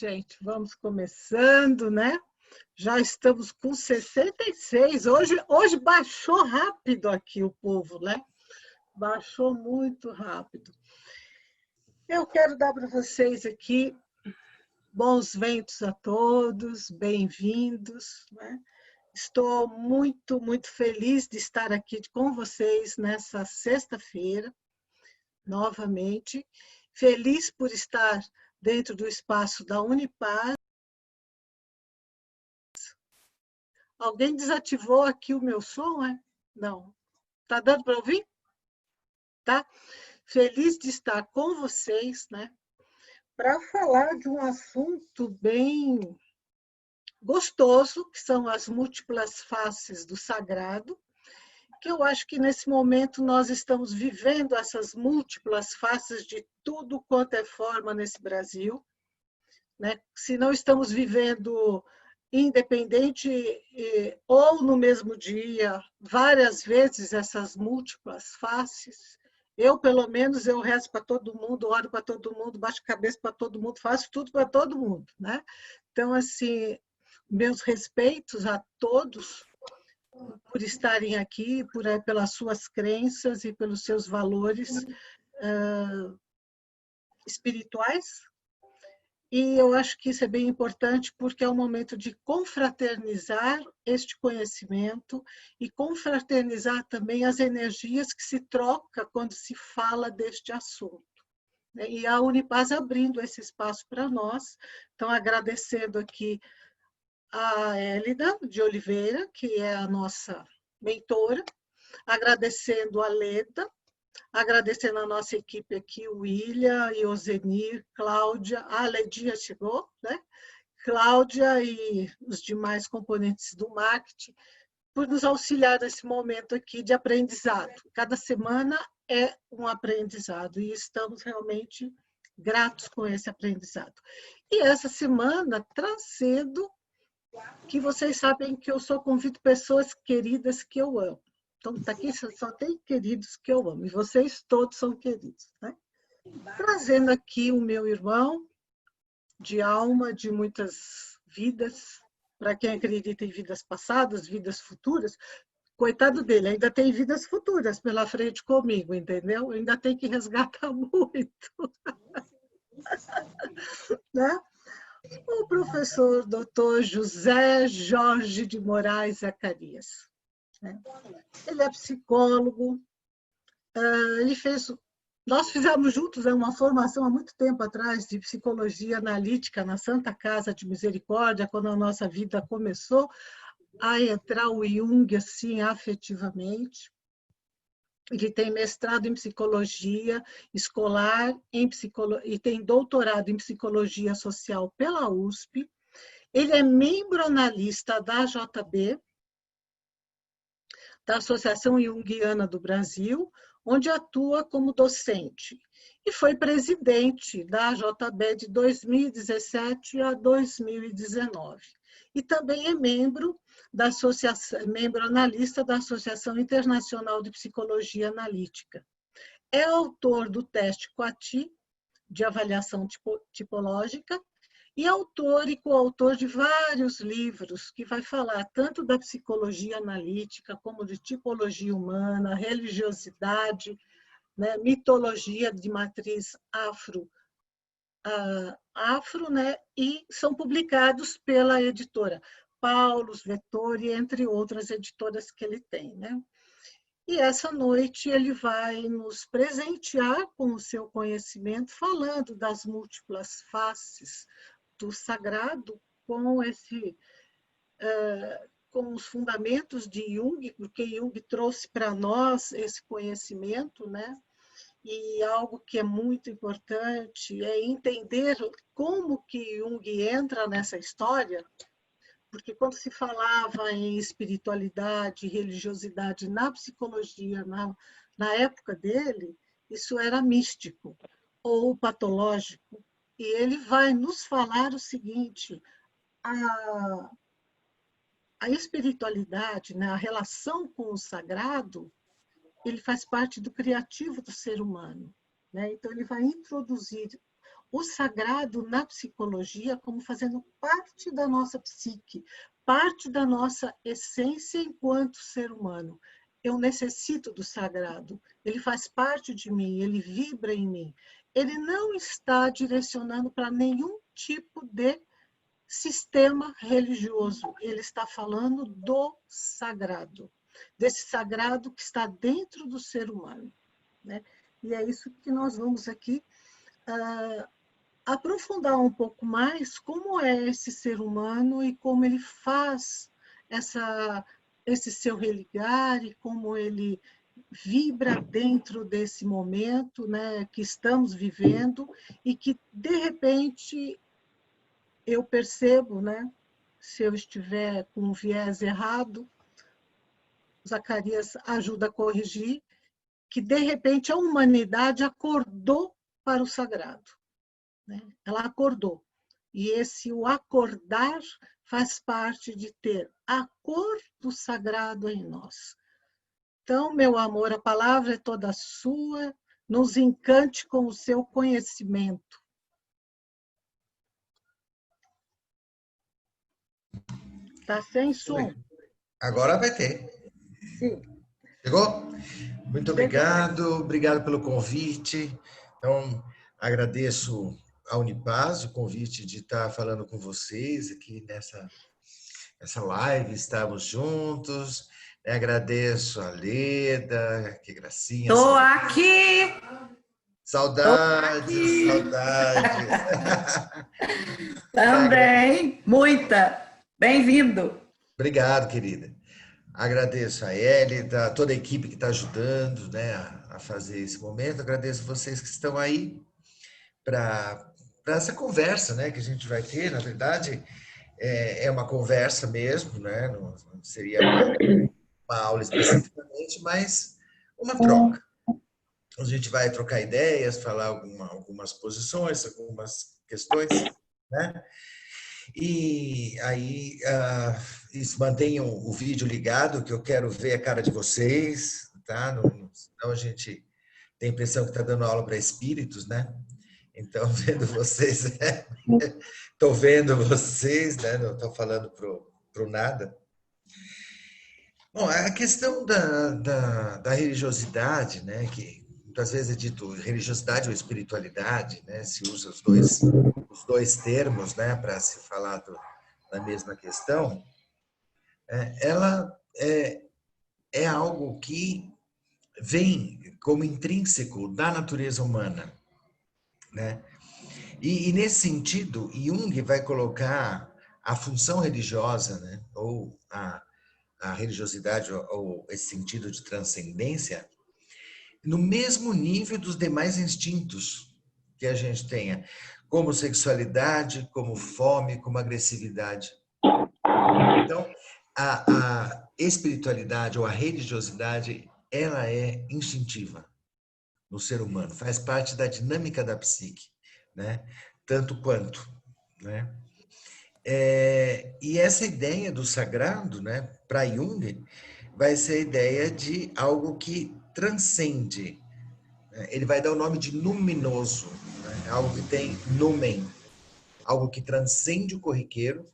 gente, vamos começando, né? Já estamos com 66. Hoje baixou rápido aqui o povo, né? Baixou muito rápido. Eu quero dar para vocês aqui bons ventos a todos, bem-vindos, né? Estou muito, muito feliz de estar aqui com vocês nessa sexta-feira, novamente. Feliz por estar dentro do espaço da Unipar. Alguém desativou aqui o meu som, é? Não. Tá dando para ouvir? Tá? Feliz de estar com vocês, né? Para falar de um assunto bem gostoso, que são as múltiplas faces do sagrado, que eu acho que nesse momento nós estamos vivendo essas múltiplas faces de tudo quanto é forma nesse Brasil, né? Se não estamos vivendo independente ou no mesmo dia, várias vezes essas múltiplas faces, eu, pelo menos, eu rezo para todo mundo, oro para todo mundo, baixo a cabeça para todo mundo, faço tudo para todo mundo, né? Então, assim, meus respeitos a todos por estarem aqui, pelas suas crenças e pelos seus valores espirituais. E eu acho que isso é bem importante porque é um momento de confraternizar este conhecimento e confraternizar também as energias que se troca quando se fala deste assunto. E a Unipaz abrindo esse espaço para nós. Então, agradecendo aqui a Hélida de Oliveira, que é a nossa mentora, agradecendo a Leda, agradecendo a nossa equipe aqui, o William, Iosenir, Cláudia, a Ledia chegou, né? Cláudia e os demais componentes do marketing, por nos auxiliar nesse momento aqui de aprendizado. Cada semana é um aprendizado e estamos realmente gratos com esse aprendizado. E essa semana, trazendo que vocês sabem que eu só convido pessoas queridas que eu amo. Então, tá aqui só tem queridos que eu amo, e vocês todos são queridos, né? Trazendo aqui o meu irmão de alma, de muitas vidas, para quem acredita em vidas passadas, vidas futuras, coitado dele, ainda tem vidas futuras pela frente comigo, entendeu? Ainda tem que resgatar muito, né? O professor Dr. José Jorge de Moraes Zacarias, né? Ele é psicólogo, nós fizemos juntos uma formação há muito tempo atrás de psicologia analítica na Santa Casa de Misericórdia, quando a nossa vida começou a entrar o Jung assim afetivamente. Ele tem mestrado em psicologia escolar e tem doutorado em psicologia social pela USP. Ele é membro analista da JB, da Associação Junguiana do Brasil, onde atua como docente. E foi presidente da JB de 2017 a 2019. E também é membro analista da Associação Internacional de Psicologia Analítica. É autor do teste QATI, de avaliação tipológica, e autor e coautor de vários livros que vai falar tanto da psicologia analítica como de tipologia humana, religiosidade, né, mitologia de matriz afro, né, e são publicados pela editora Paulus, Vettori, entre outras editoras que ele tem, né? E essa noite ele vai nos presentear com o seu conhecimento, falando das múltiplas faces do sagrado com os fundamentos de Jung, porque Jung trouxe para nós esse conhecimento, né? E algo que é muito importante é entender como que Jung entra nessa história, porque quando se falava em espiritualidade, religiosidade na psicologia, na época dele, isso era místico ou patológico. E ele vai nos falar o seguinte: a espiritualidade, né, a relação com o sagrado, ele faz parte do criativo do ser humano, né? Então, ele vai introduzir o sagrado na psicologia como fazendo parte da nossa psique, parte da nossa essência enquanto ser humano. Eu necessito do sagrado, ele faz parte de mim, ele vibra em mim. Ele não está direcionando para nenhum tipo de sistema religioso, ele está falando do sagrado, desse sagrado que está dentro do ser humano, né? E é isso que nós vamos aqui aprofundar um pouco mais como é esse ser humano e como ele faz esse seu religar e como ele vibra dentro desse momento, né, que estamos vivendo e que, de repente, eu percebo, né, se eu estiver com um viés errado, Zacarias ajuda a corrigir, que, de repente, a humanidade acordou para o sagrado, né? Ela acordou. E o acordar faz parte de ter a cor do sagrado em nós. Então, meu amor, a palavra é toda sua, nos encante com o seu conhecimento. Está sem som? Agora vai ter. Sim. Chegou? Muito Chegou. obrigado pelo convite. Então, agradeço a Unipaz o convite de estar falando com vocês aqui nessa live, estamos juntos. Agradeço a Leda, que gracinha. Estou aqui! Saudades, saudades. Também, muita. Bem-vindo. Obrigado, querida. Agradeço a Hélida, toda a equipe que está ajudando, né, a fazer esse momento. Agradeço vocês que estão aí para essa conversa, né, que a gente vai ter. Na verdade, é uma conversa mesmo, né, não seria uma aula especificamente, mas uma troca. A gente vai trocar ideias, falar algumas posições, algumas questões, né? E aí, mantenham o vídeo ligado, que eu quero ver a cara de vocês, tá? Senão a gente tem a impressão que está dando aula para espíritos, né? Então, vendo vocês, estou vendo vocês, né? Não estou falando pro nada. Bom, a questão da religiosidade, né? Que muitas vezes é dito religiosidade ou espiritualidade, né? Se usa os dois termos, né? Para se falar da mesma questão. Ela é algo que vem como intrínseco da natureza humana, né? E nesse sentido, Jung vai colocar a função religiosa, né? Ou a religiosidade, ou esse sentido de transcendência, no mesmo nível dos demais instintos que a gente tenha, como sexualidade, como fome, como agressividade. Então, a espiritualidade ou a religiosidade, ela é instintiva no ser humano, faz parte da dinâmica da psique, né? Tanto quanto, né? E essa ideia do sagrado, né, para Jung, vai ser a ideia de algo que transcende. Ele vai dar o nome de luminoso, né? Algo que tem numen, algo que transcende o corriqueiro,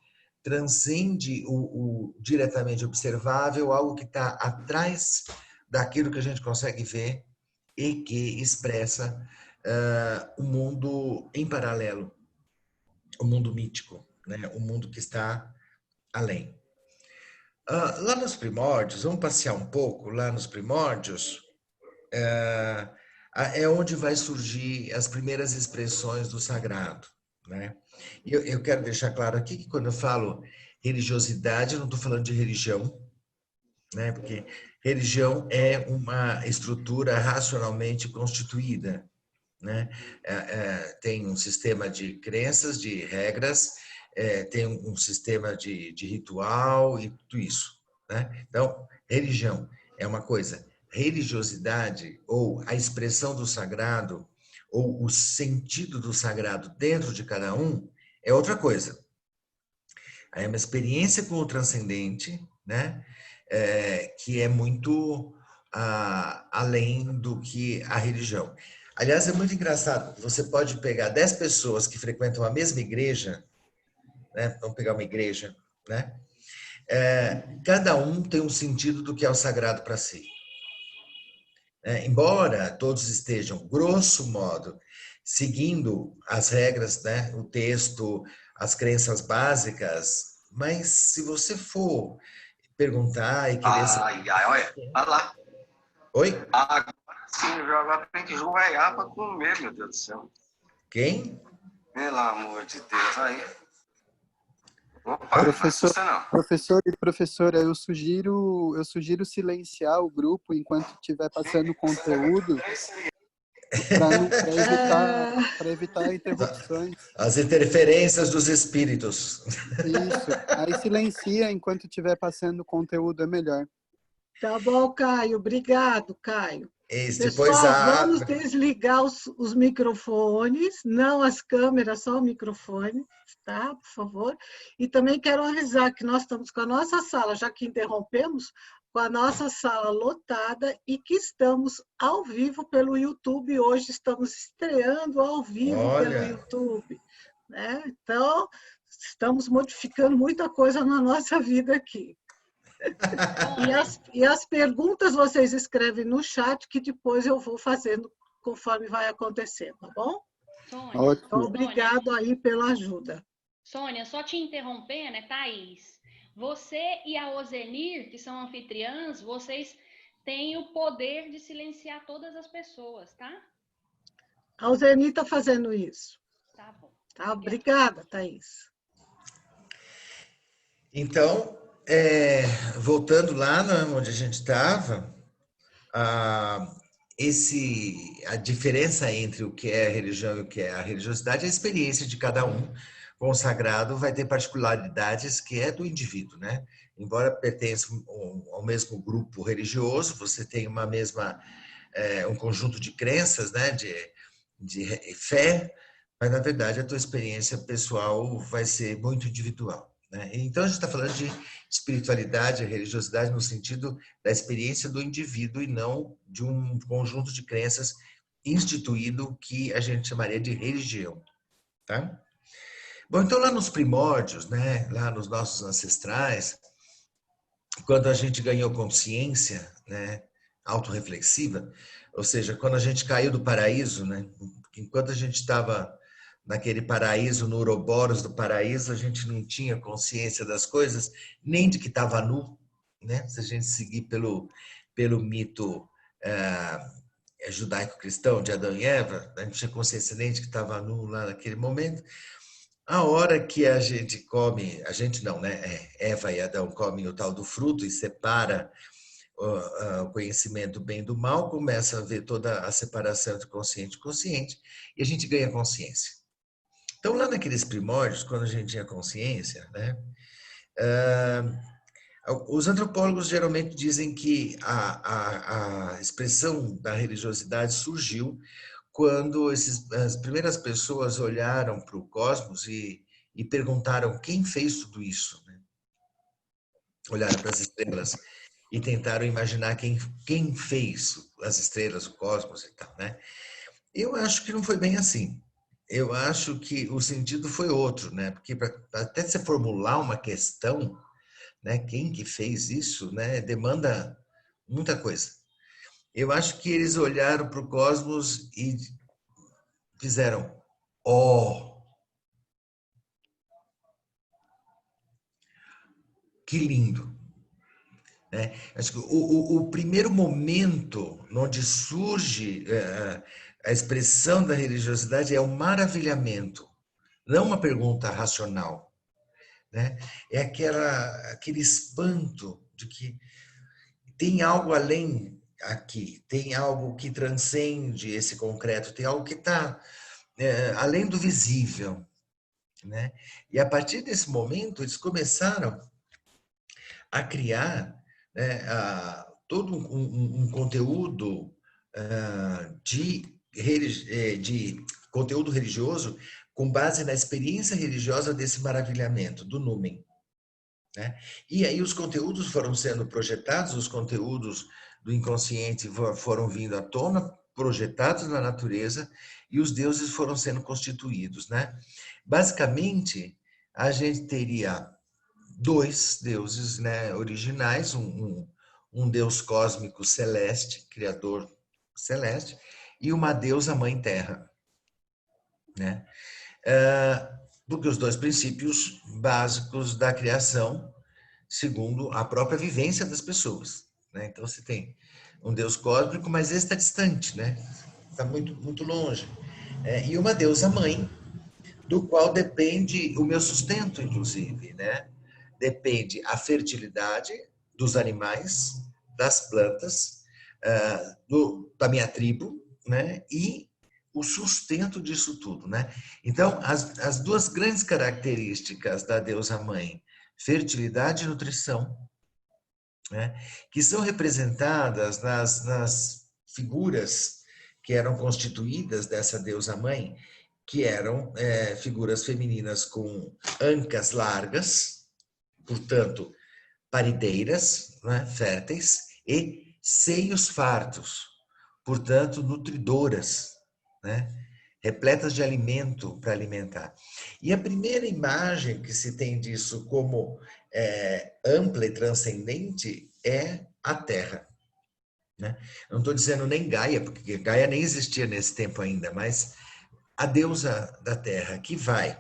transcende o diretamente observável, algo que está atrás daquilo que a gente consegue ver e que expressa o mundo em paralelo, o mundo mítico, né? O mundo que está além. Lá nos primórdios, vamos passear um pouco, lá nos primórdios, é onde vai surgir as primeiras expressões do sagrado, né? Eu quero deixar claro aqui que quando eu falo religiosidade, eu não estou falando de religião, né? Porque religião é uma estrutura racionalmente constituída, né? Tem um sistema de crenças, de regras, tem um sistema de ritual e tudo isso, né? Então, religião é uma coisa, religiosidade ou a expressão do sagrado ou o sentido do sagrado dentro de cada um é outra coisa. É uma experiência com o transcendente, né? Que é muito além do que a religião. Aliás, é muito engraçado. Você pode pegar 10 pessoas que frequentam a mesma igreja, né? Vamos pegar uma igreja, né? Cada um tem um sentido do que é o sagrado para si. Embora todos estejam, grosso modo, seguindo as regras, né? O texto, as crenças básicas, mas se você for perguntar e querer saber... Olha lá. Oi? Agora sim, agora tem que jogar para comer, meu Deus do céu. Quem? Pelo amor de Deus, aí. Opa, Professor e professora, eu sugiro silenciar o grupo enquanto estiver passando conteúdo para evitar interrupções. As interferências dos espíritos. Isso. Aí silencia enquanto estiver passando conteúdo, é melhor. Tá bom, Caio. Obrigado, Caio. Depois vamos desligar os microfones, não as câmeras, só o microfone, tá? Por favor. E também quero avisar que nós estamos com a nossa sala, já que interrompemos, com a nossa sala lotada e que estamos ao vivo pelo YouTube. Hoje estamos estreando ao vivo pelo YouTube, né? Então, estamos modificando muita coisa na nossa vida aqui. E as perguntas vocês escrevem no chat, que depois eu vou fazendo conforme vai acontecendo, tá bom? Sônia, então, obrigado aí pela ajuda. Sônia, só te interrompendo, né, Thaís? Você e a Ozenir, que são anfitriãs, vocês têm o poder de silenciar todas as pessoas, tá? A Ozenir está fazendo isso. Tá bom. Tá, obrigada, Thaís. Então, voltando lá onde a gente estava, a diferença entre o que é a religião e o que é a religiosidade é a experiência de cada um. Com o sagrado vai ter particularidades que é do indivíduo, né? Embora pertença ao mesmo grupo religioso, você tem um conjunto de crenças, né? De fé, mas na verdade a tua experiência pessoal vai ser muito individual. Então, a gente está falando de espiritualidade, religiosidade, no sentido da experiência do indivíduo e não de um conjunto de crenças instituído que a gente chamaria de religião. Tá? Bom, então lá nos primórdios, né, lá nos nossos ancestrais, quando a gente ganhou consciência, né, autorreflexiva, ou seja, quando a gente caiu do paraíso, né, enquanto a gente estava naquele paraíso, no Ouroboros do paraíso, a gente não tinha consciência das coisas, nem de que estava nu, né? Se a gente seguir pelo mito judaico-cristão de Adão e Eva, a gente tinha consciência nem de que estava nu lá naquele momento. A hora que a gente come, a gente não, né? Eva e Adão comem o tal do fruto e separa o conhecimento bem do mal, começa a ver toda a separação entre consciente e inconsciente, e a gente ganha consciência. Então, lá naqueles primórdios, quando a gente tinha consciência, né, os antropólogos geralmente dizem que a expressão da religiosidade surgiu quando as primeiras pessoas olharam para o cosmos e perguntaram quem fez tudo isso. Né? Olharam para as estrelas e tentaram imaginar quem fez as estrelas, o cosmos e tal. Né? Eu acho que não foi bem assim. Eu acho que o sentido foi outro, né? Porque até você formular uma questão, né? Quem que fez isso, né? Demanda muita coisa. Eu acho que eles olharam para o cosmos e fizeram, que lindo, né? Acho que o primeiro momento onde surge a expressão da religiosidade é o maravilhamento, não uma pergunta racional, né? É aquele espanto de que tem algo além aqui, tem algo que transcende esse concreto, tem algo que está além do visível, né? E a partir desse momento eles começaram a criar, né, todo um conteúdo de conteúdo religioso com base na experiência religiosa desse maravilhamento, do numen. Né? E aí os conteúdos foram sendo projetados, os conteúdos do inconsciente foram vindo à tona projetados na natureza e os deuses foram sendo constituídos, né? Basicamente, a gente teria dois deuses, né, originais, um deus cósmico celeste, criador celeste, e uma deusa mãe terra, né? Porque os dois princípios básicos da criação, segundo a própria vivência das pessoas, né? Então você tem um deus cósmico, mas esse está distante, né? Está muito, muito longe. E uma deusa mãe, do qual depende o meu sustento, inclusive, né? Depende a fertilidade dos animais, das plantas, da minha tribo, né? E o sustento disso tudo, né? Então, as duas grandes características da deusa mãe, fertilidade e nutrição, né? Que são representadas nas figuras que eram constituídas dessa deusa mãe, que eram figuras femininas com ancas largas, portanto, parideiras, né, férteis, e seios fartos, portanto, nutridoras, né, repletas de alimento para alimentar. E a primeira imagem que se tem disso como ampla e transcendente é a Terra. Né? Eu não estou dizendo nem Gaia, porque Gaia nem existia nesse tempo ainda, mas a deusa da Terra que vai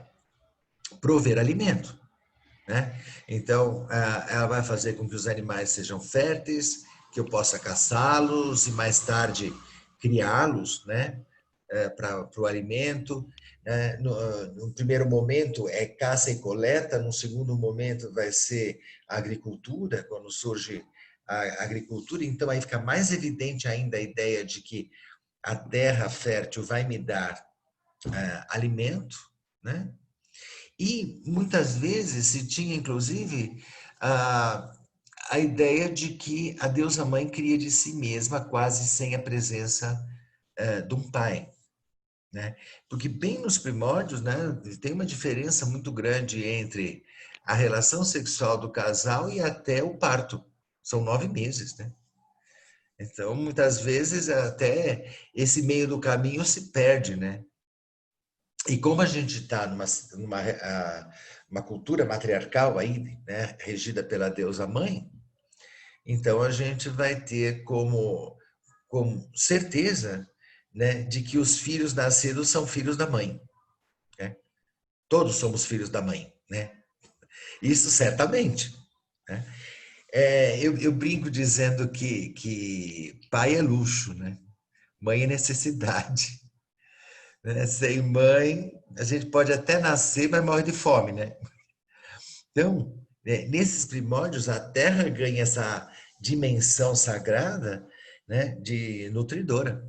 prover alimento. Né? Então, ela vai fazer com que os animais sejam férteis, que eu possa caçá-los e mais tarde criá-los, né? Para o alimento. No primeiro momento é caça e coleta, no segundo momento vai ser a agricultura, quando surge a agricultura, então aí fica mais evidente ainda a ideia de que a terra fértil vai me dar alimento, né? E muitas vezes se tinha, inclusive, a ideia de que a deusa mãe cria de si mesma, quase sem a presença de um pai. Né? Porque bem nos primórdios, né, tem uma diferença muito grande entre a relação sexual do casal e até o parto. São 9 meses, né? Então, muitas vezes, até esse meio do caminho se perde, né? E como a gente está numa cultura matriarcal aí, né, regida pela deusa mãe, então a gente vai ter como certeza, né, de que os filhos nascidos são filhos da mãe. Né? Todos somos filhos da mãe, né? Isso certamente. Né? Eu brinco dizendo que pai é luxo, né? Mãe é necessidade. Né? Sem mãe, a gente pode até nascer, mas morre de fome, né? Então, nesses primórdios, a Terra ganha essa dimensão sagrada, né, de nutridora.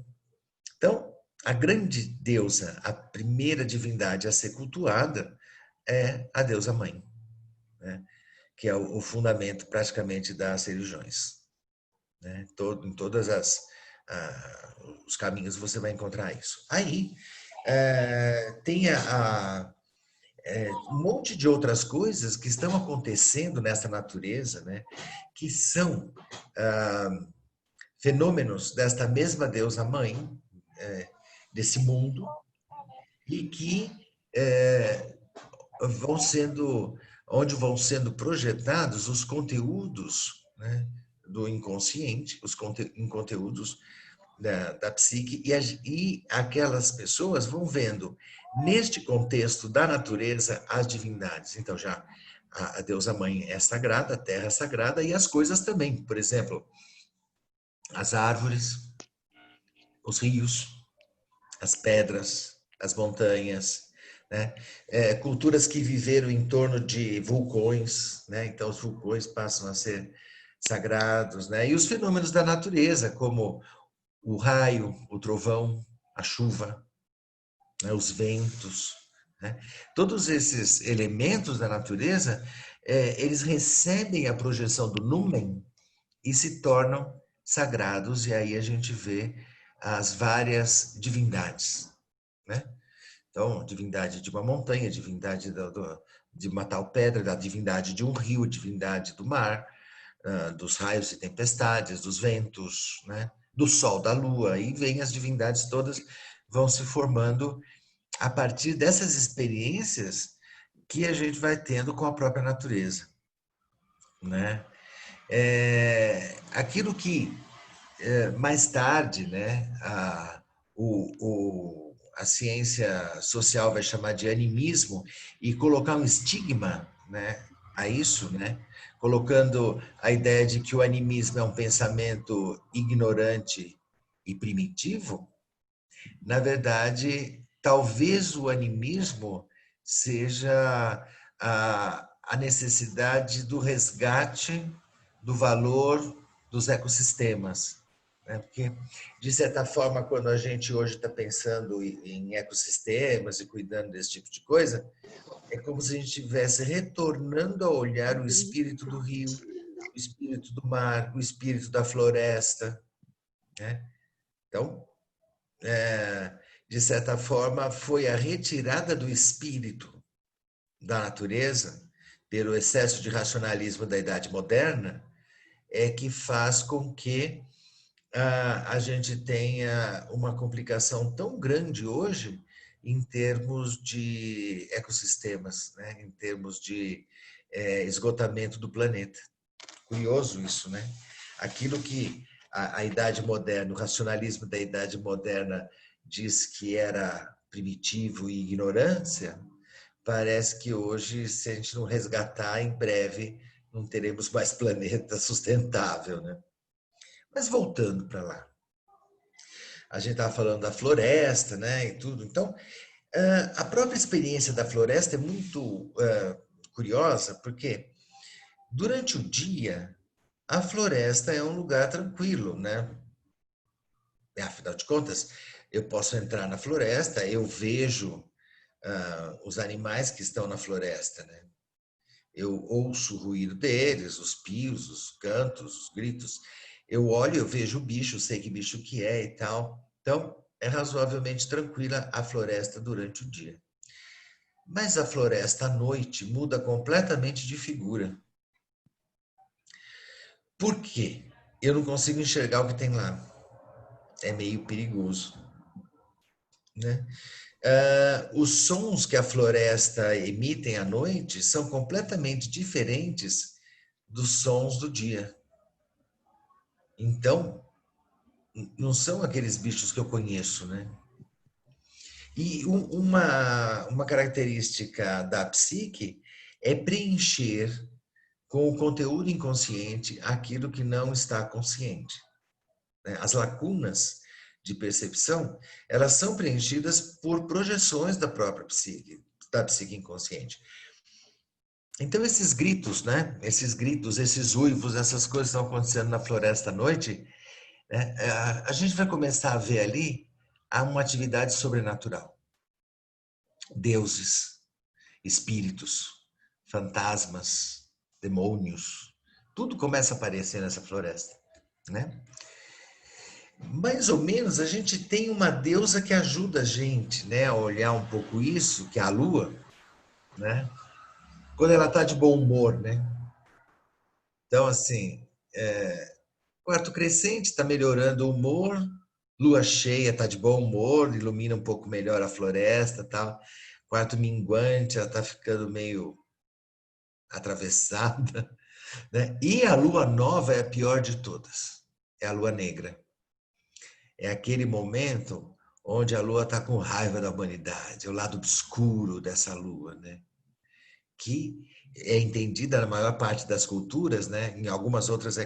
Então, a grande deusa, a primeira divindade a ser cultuada é a deusa mãe, né? Que é o fundamento praticamente das religiões. Né? Em todas os caminhos você vai encontrar isso. Aí tem um monte de outras coisas que estão acontecendo nessa natureza, né? Que são fenômenos desta mesma deusa mãe, desse mundo, e que onde vão sendo projetados os conteúdos, né, do inconsciente, os conteúdos da psique, e aquelas pessoas vão vendo, neste contexto da natureza, as divindades. Então, já a deusa mãe é sagrada, a terra é sagrada, e as coisas também. Por exemplo, as árvores, os rios, as pedras, as montanhas, né? Culturas que viveram em torno de vulcões, né? Então os vulcões passam a ser sagrados, né? E os fenômenos da natureza, como o raio, o trovão, a chuva, né? Os ventos, né? Todos esses elementos da natureza, eles recebem a projeção do numen e se tornam sagrados, e aí a gente vê as várias divindades, né? Então, divindade de uma montanha, divindade de uma tal pedra, da divindade de um rio, divindade do mar, dos raios e tempestades, dos ventos, né? do Sol, da Lua, e vem as divindades todas vão se formando a partir dessas experiências que a gente vai tendo com a própria natureza, né? Aquilo que mais tarde, né, a ciência social vai chamar de animismo e colocar um estigma, né, a isso, né, colocando a ideia de que o animismo é um pensamento ignorante e primitivo. Na verdade, talvez o animismo seja a necessidade do resgate do valor dos ecossistemas, né? Porque, de certa forma, quando a gente hoje está pensando em ecossistemas e cuidando desse tipo de coisa, é como se a gente estivesse retornando a olhar o espírito do rio, o espírito do mar, o espírito da floresta, né? Então, de certa forma, foi a retirada do espírito da natureza pelo excesso de racionalismo da Idade Moderna que faz com que a gente tenha uma complicação tão grande hoje em termos de ecossistemas, né? Em termos de esgotamento do planeta. Curioso isso, né? Aquilo que a Idade Moderna, o racionalismo da Idade Moderna diz que era primitivo e ignorância, parece que hoje, se a gente não resgatar, em breve não teremos mais planeta sustentável, né? Mas voltando para lá, a gente estava falando da floresta, né, e tudo. Então, a própria experiência da floresta é muito curiosa, porque durante o dia a floresta é um lugar tranquilo, né? Afinal de contas, eu posso entrar na floresta, eu vejo os animais que estão na floresta, né? Eu ouço o ruído deles, os pios, os cantos, os gritos. Eu olho, eu vejo o bicho, sei que bicho que é e tal. Então, é razoavelmente tranquila a floresta durante o dia. Mas a floresta à noite muda completamente de figura. Por quê? Eu não consigo enxergar o que tem lá. É meio perigoso, né? Os sons que a floresta emitem à noite são completamente diferentes dos sons do dia. Então, não são aqueles bichos que eu conheço, né? E uma característica da psique é preencher com o conteúdo inconsciente aquilo que não está consciente, né? As lacunas de percepção, elas são preenchidas por projeções da própria psique, da psique inconsciente. Então, esses gritos, né? Esses gritos, esses uivos, essas coisas que estão acontecendo na floresta à noite, né? A gente vai começar a ver ali uma atividade sobrenatural. Deuses, espíritos, fantasmas, demônios, tudo começa a aparecer nessa floresta, né? Mais ou menos a gente tem uma deusa que ajuda a gente, né, a olhar um pouco isso, que é a Lua, né? Quando ela está de bom humor, né? Então, assim, quarto crescente está melhorando o humor, lua cheia está de bom humor, ilumina um pouco melhor a floresta, tal. Quarto minguante, ela está ficando meio atravessada, né? E a lua nova é a pior de todas, é a lua negra. É aquele momento onde a lua está com raiva da humanidade, é o lado obscuro dessa lua, né? Que é entendida na maior parte das culturas, né? Em algumas outras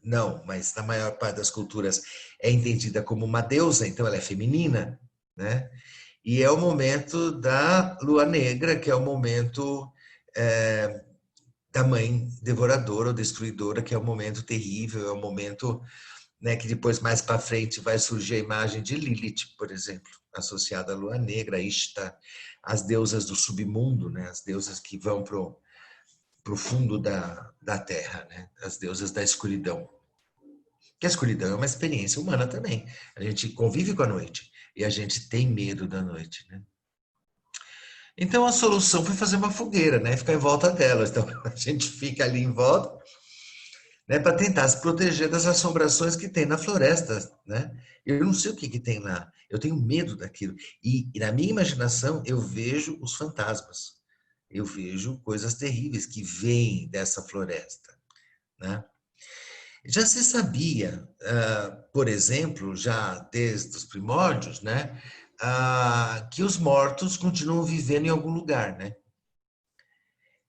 não, mas na maior parte das culturas é entendida como uma deusa, então ela é feminina, né? E é o momento da lua negra, que é o momento da mãe devoradora ou destruidora, que é um momento terrível, é um momento, né, que depois, mais para frente, vai surgir a imagem de Lilith, por exemplo, associada à lua negra, Ishtar, as deusas do submundo, né, as deusas que vão para o fundo da terra, né, as deusas da escuridão. Que a escuridão é uma experiência humana também. A gente convive com a noite e a gente tem medo da noite, né? Então a solução foi fazer uma fogueira, né? Ficar em volta dela. Então a gente fica ali em volta, né, para tentar se proteger das assombrações que tem na floresta, né? Eu não sei o que que tem lá, eu tenho medo daquilo. E na minha imaginação eu vejo os fantasmas, eu vejo coisas terríveis que vêm dessa floresta, né? Já se sabia, por exemplo, já desde os primórdios, né, que os mortos continuam vivendo em algum lugar, né?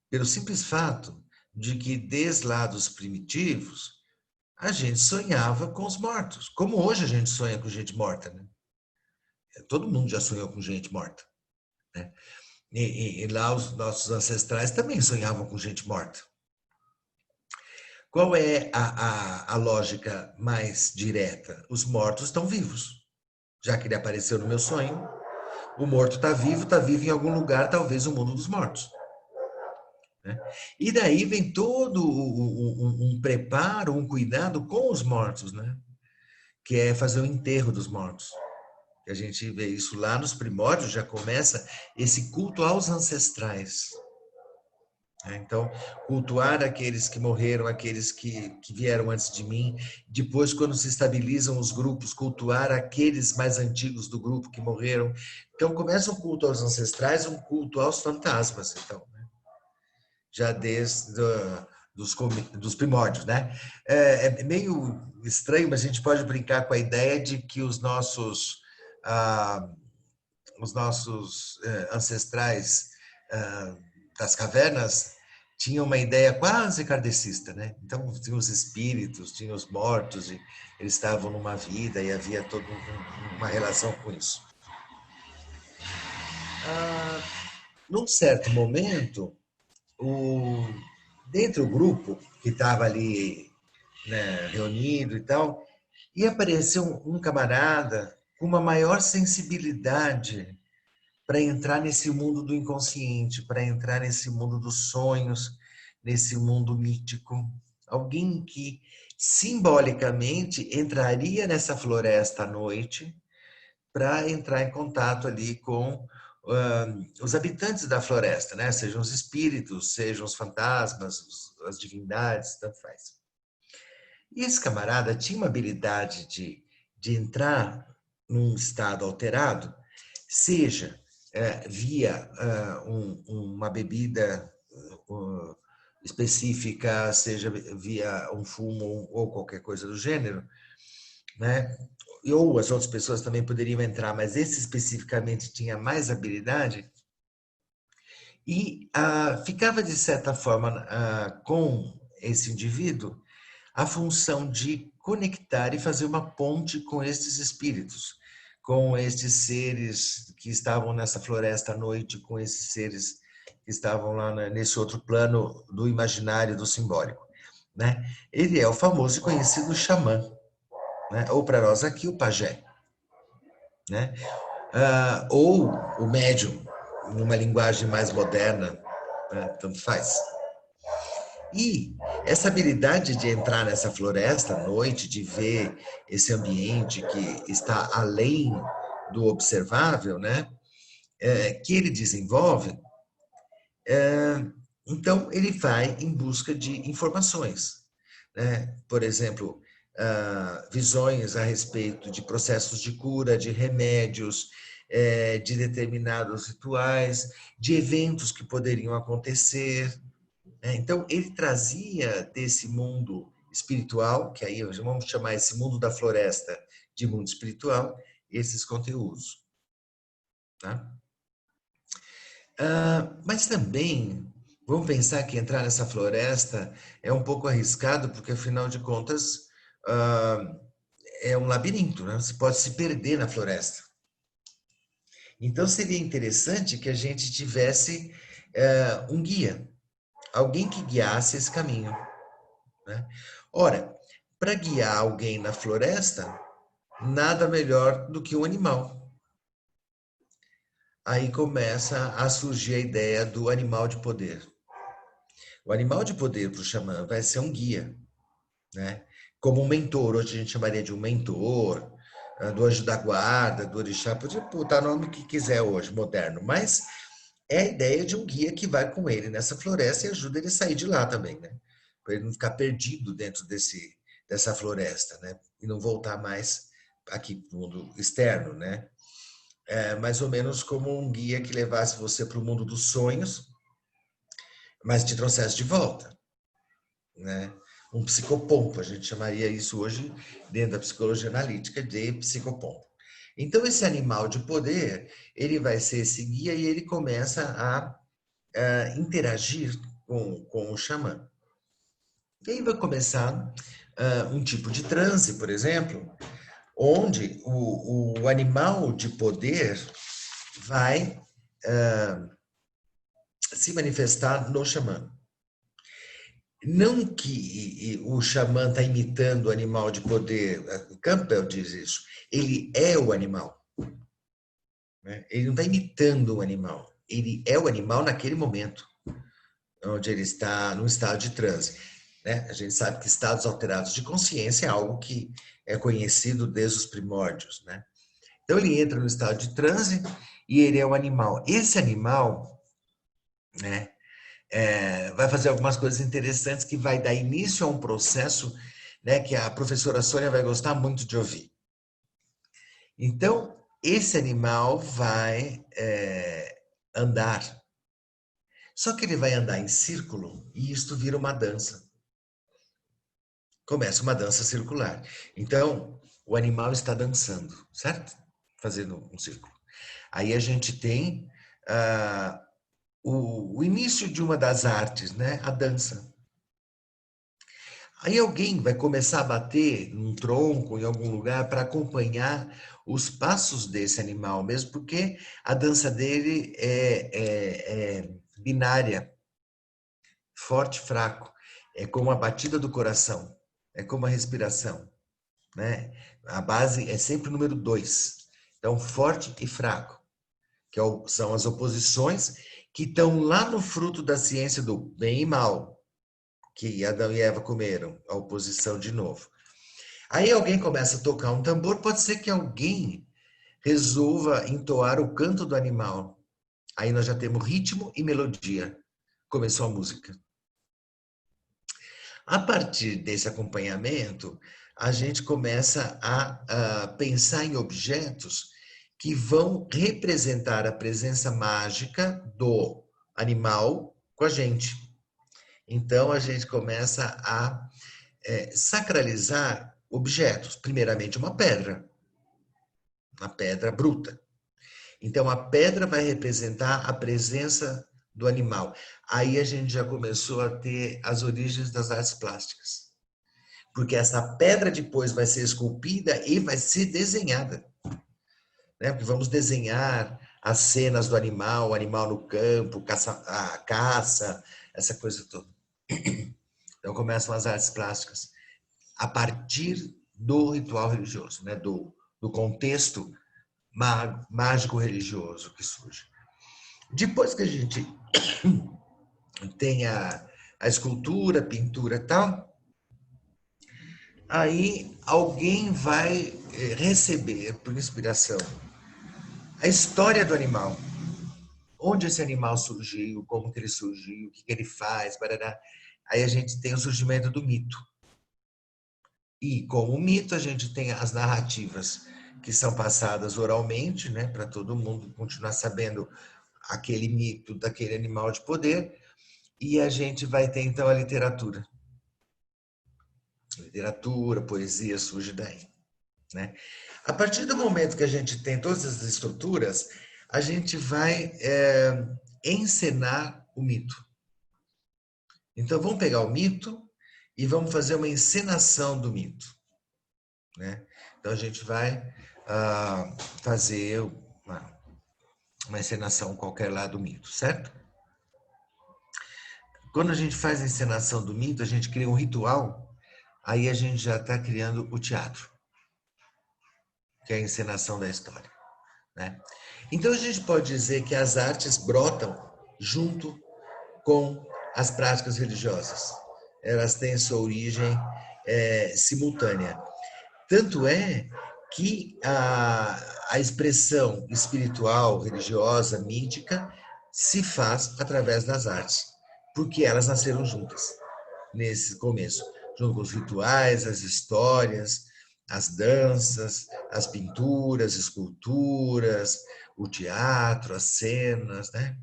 Pelo simples fato de que, desde lá dos primitivos, a gente sonhava com os mortos, como hoje a gente sonha com gente morta, né? Todo mundo já sonhou com gente morta, né? E lá os nossos ancestrais também sonhavam com gente morta. Qual é a lógica mais direta? Os mortos estão vivos. Já que ele apareceu no meu sonho, o morto está vivo em algum lugar, talvez o mundo dos mortos. Né? E daí vem todo um preparo, um cuidado com os mortos, né? Que é fazer o enterro dos mortos. E a gente vê isso lá nos primórdios, já começa esse culto aos ancestrais. Então, cultuar aqueles que morreram, aqueles que vieram antes de mim. Depois, quando se estabilizam os grupos, cultuar aqueles mais antigos do grupo que morreram. Então, começa um culto aos ancestrais, um culto aos fantasmas, então. Né? Já desde dos primórdios, né? É meio estranho, mas a gente pode brincar com a ideia de que os nossos ancestrais das cavernas tinham uma ideia quase kardecista, né? Então, tinha os espíritos, tinha os mortos, e eles estavam numa vida e havia toda uma relação com isso. Num certo momento, dentro do grupo que estava ali, né, reunido e tal, ia aparecer um camarada com uma maior sensibilidade para entrar nesse mundo do inconsciente, para entrar nesse mundo dos sonhos, nesse mundo mítico. Alguém que simbolicamente entraria nessa floresta à noite para entrar em contato ali com os habitantes da floresta, né? Sejam os espíritos, sejam os fantasmas, as divindades, tanto faz. E esse camarada tinha uma habilidade de entrar num estado alterado, seja via uma bebida específica, seja via um fumo ou qualquer coisa do gênero, né? Ou as outras pessoas também poderiam entrar, mas esse especificamente tinha mais habilidade, e ficava, de certa forma, com esse indivíduo, a função de conectar e fazer uma ponte com estes espíritos, com estes seres que estavam nessa floresta à noite, com esses seres que estavam lá nesse outro plano do imaginário, do simbólico. Né? Ele é o famoso e conhecido xamã, né? Ou para nós aqui o pajé, né? Ou o médium, numa linguagem mais moderna, né? Tanto faz. E essa habilidade de entrar nessa floresta à noite, de ver esse ambiente que está além do observável, né? Que ele desenvolve, então ele vai em busca de informações, né? Por exemplo, visões a respeito de processos de cura, de remédios, de determinados rituais, de eventos que poderiam acontecer. Então, ele trazia desse mundo espiritual, que aí vamos chamar esse mundo da floresta de mundo espiritual, esses conteúdos. Tá? Mas também, vamos pensar que entrar nessa floresta é um pouco arriscado, porque, afinal de contas, é um labirinto, né? Você pode se perder na floresta. Então, seria interessante que a gente tivesse um guia, alguém que guiasse esse caminho. Né? Ora, para guiar alguém na floresta, nada melhor do que um animal. Aí começa a surgir a ideia do animal de poder. O animal de poder para o xamã vai ser um guia, né? Como um mentor, hoje a gente chamaria de um mentor, do anjo da guarda, do orixá, pode botar o nome que quiser hoje, moderno, mas é a ideia de um guia que vai com ele nessa floresta e ajuda ele a sair de lá também, né? para ele não ficar perdido dentro dessa floresta, né? E não voltar mais aqui para o mundo externo, né? Mais ou menos como um guia que levasse você para o mundo dos sonhos, mas te trouxesse de volta, né? Um psicopompo, a gente chamaria isso hoje, dentro da psicologia analítica, de psicopompo. Então, esse animal de poder, ele vai ser esse guia e ele começa a interagir com o xamã. E aí vai começar um tipo de transe, por exemplo, onde o animal de poder vai se manifestar no xamã. Não que o xamã está imitando o animal de poder, Campbell diz isso, ele é o animal. Né? Ele não está imitando o animal, ele é o animal naquele momento, onde ele está num estado de transe. Né? A gente sabe que estados alterados de consciência é algo que é conhecido desde os primórdios. Né? Então ele entra no estado de transe e ele é o animal. Esse animal, né, vai fazer algumas coisas interessantes que vai dar início a um processo, né, que a professora Sônia vai gostar muito de ouvir. Então, esse animal vai andar. Só que ele vai andar em círculo e isto vira uma dança. Começa uma dança circular. Então, o animal está dançando, certo? Fazendo um círculo. Aí a gente tem o início de uma das artes, né? A dança. Aí alguém vai começar a bater num tronco, em algum lugar, para acompanhar os passos desse animal, mesmo porque a dança dele é binária, forte e fraco. É como a batida do coração, é como a respiração. Né? A base é sempre o número 2. Então, forte e fraco, que são as oposições que estão lá no fruto da ciência do bem e mal, que Adão e Eva comeram, a oposição de novo. Aí alguém começa a tocar um tambor, pode ser que alguém resolva entoar o canto do animal. Aí nós já temos ritmo e melodia. Começou a música. A partir desse acompanhamento, a gente começa a pensar em objetos que vão representar a presença mágica do animal com a gente. Então, a gente começa a sacralizar objetos. Primeiramente, uma pedra bruta. Então, a pedra vai representar a presença do animal. Aí a gente já começou a ter as origens das artes plásticas. Porque essa pedra depois vai ser esculpida e vai ser desenhada. Né? Porque vamos desenhar as cenas do animal, o animal no campo, a caça, essa coisa toda. Então começam as artes plásticas a partir do ritual religioso, né? do contexto mágico-religioso que surge. Depois que a gente tem a escultura, a pintura e tal, aí alguém vai receber, por inspiração, a história do animal. Onde esse animal surgiu, como que ele surgiu, o que ele faz, barará. Aí a gente tem o surgimento do mito. E com o mito a gente tem as narrativas que são passadas oralmente, né, para todo mundo continuar sabendo aquele mito daquele animal de poder. E a gente vai ter então a literatura. Literatura, poesia surge daí, né? A partir do momento que a gente tem todas as estruturas, a gente vai encenar o mito. Então, vamos pegar o mito e vamos fazer uma encenação do mito. Né? Então, a gente vai fazer uma encenação qualquer lá do mito, certo? Quando a gente faz a encenação do mito, a gente cria um ritual, aí a gente já está criando o teatro, que é a encenação da história. Né? Então, a gente pode dizer que as artes brotam junto com as práticas religiosas. Elas têm sua origem simultânea. Tanto é que a expressão espiritual, religiosa, mítica, se faz através das artes, porque elas nasceram juntas. nesse começo, junto com os rituais, as histórias, as danças, as pinturas, esculturas, o teatro, as cenas, né?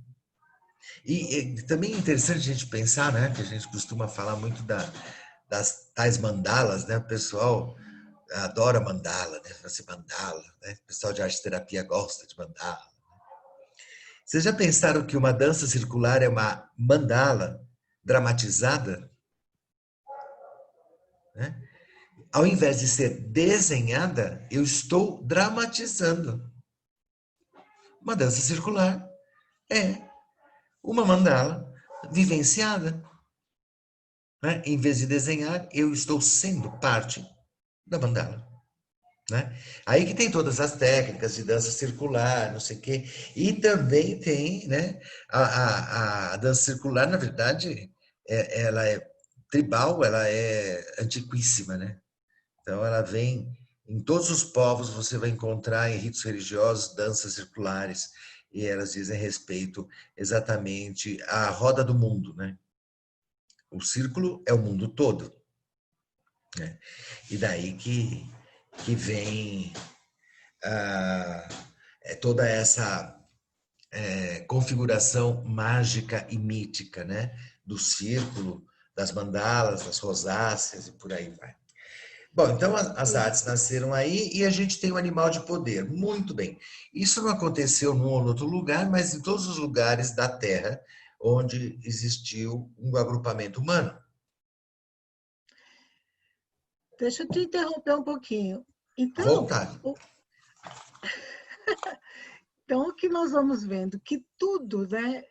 E também é interessante a gente pensar, né, que a gente costuma falar muito das tais mandalas, né? O pessoal adora mandala, né? Fazer mandala, né? O pessoal de arte terapia gosta de mandala. Vocês já pensaram que uma dança circular é uma mandala dramatizada? Né? Ao invés de ser desenhada, eu estou dramatizando. Uma dança circular é uma mandala vivenciada. Né? Em vez de desenhar, eu estou sendo parte da mandala. Né? Aí que tem todas as técnicas de dança circular, não sei o quê. E também tem, né, a dança circular, na verdade, ela é tribal, ela é antiquíssima, né? Então, ela vem em todos os povos, você vai encontrar em ritos religiosos danças circulares, e elas dizem respeito exatamente à roda do mundo, né? O círculo é o mundo todo, né? E daí que vem toda essa configuração mágica e mítica, né? Do círculo, das mandalas, das rosáceas e por aí vai. Bom, então as artes nasceram aí e a gente tem o animal de poder. Muito bem. Isso não aconteceu num ou outro lugar, mas em todos os lugares da Terra onde existiu um agrupamento humano. Deixa eu te interromper um pouquinho. Vontade. Então, o que nós vamos vendo? Que tudo, né,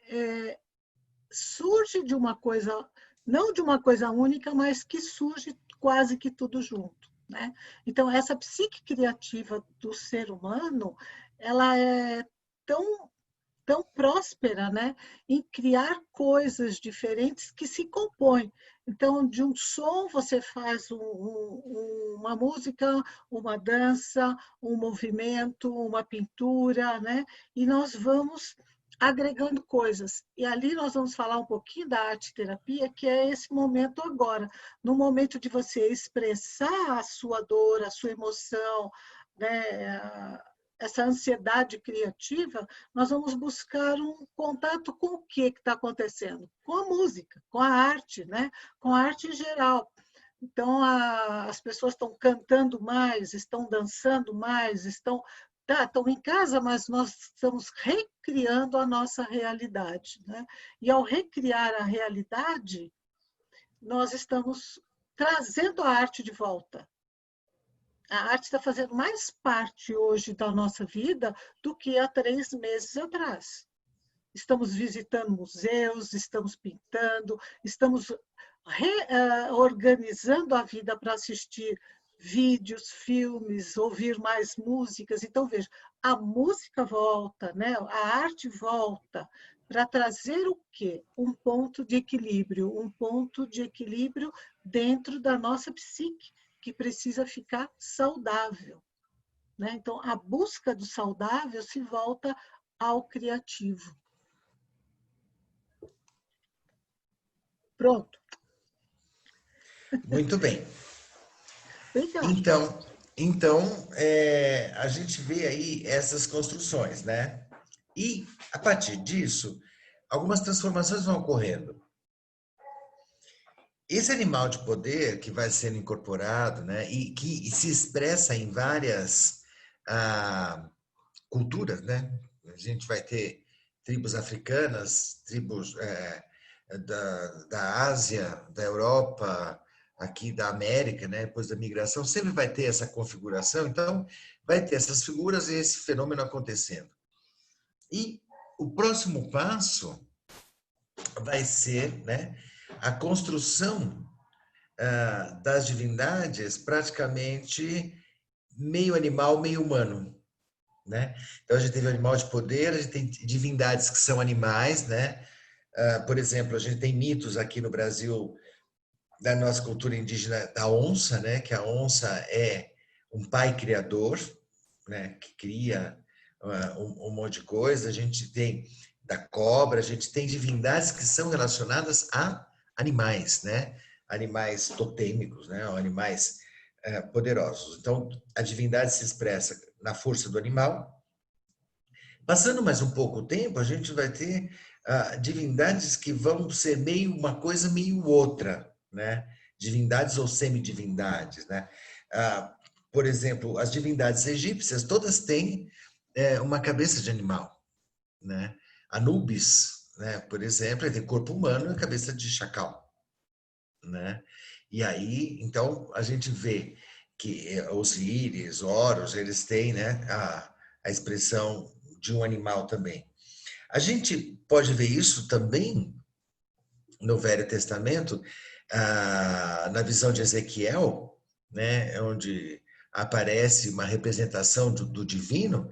surge de uma coisa, não de uma coisa única, mas que surge quase que tudo junto, né? Então, essa psique criativa do ser humano, ela é tão próspera, né, em criar coisas diferentes que se compõem. Então, de um som você faz uma música, uma dança, um movimento, uma pintura, né? E nós vamos agregando coisas. E ali nós vamos falar um pouquinho da arte-terapia, que é esse momento agora, no momento de você expressar a sua dor, a sua emoção, né? Essa ansiedade criativa, nós vamos buscar um contato com o que está acontecendo? Com a música, com a arte, né? Com a arte em geral. Então, as pessoas estão cantando mais, estão dançando mais, estão em casa, mas nós estamos recriando a nossa realidade. Né? E ao recriar a realidade, nós estamos trazendo a arte de volta. A arte está fazendo mais parte hoje da nossa vida do que há 3 meses atrás. Estamos visitando museus, estamos pintando, estamos reorganizando a vida para assistir vídeos, filmes, ouvir mais músicas. Então, veja, a música volta, né? A arte volta para trazer o quê? Um ponto de equilíbrio dentro da nossa psique, que precisa ficar saudável. Né? Então, a busca do saudável se volta ao criativo. Pronto. Muito bem. Obrigada. Então a gente vê aí essas construções, né? E, a partir disso, algumas transformações vão ocorrendo. Esse animal de poder que vai sendo incorporado, né, e que se expressa em várias culturas, né? A gente vai ter tribos africanas, tribos da Ásia, da Europa, aqui da América, né? Depois da migração, sempre vai ter essa configuração, então vai ter essas figuras e esse fenômeno acontecendo. E o próximo passo vai ser, né, a construção das divindades praticamente meio animal, meio humano. Né? Então, a gente teve o animal de poder, a gente tem divindades que são animais, né? Por exemplo, a gente tem mitos aqui no Brasil, da nossa cultura indígena, da onça, né? Que a onça é um pai criador, né? Que cria um monte de coisa. A gente tem da cobra, a gente tem divindades que são relacionadas a animais, né? animais totêmicos, né? Ou animais poderosos. Então, a divindade se expressa na força do animal. Passando mais um pouco o tempo, a gente vai ter divindades que vão ser meio uma coisa, meio outra, né? Divindades ou semidivindades, né? Por exemplo, as divindades egípcias todas têm uma cabeça de animal, né? Anubis, né, por exemplo, ele tem corpo humano e cabeça de chacal, né? E aí, então, a gente vê que Osíris, Horus, eles têm, né, a expressão de um animal também. A gente pode ver isso também no Velho Testamento, na visão de Ezequiel, né, onde aparece uma representação do divino,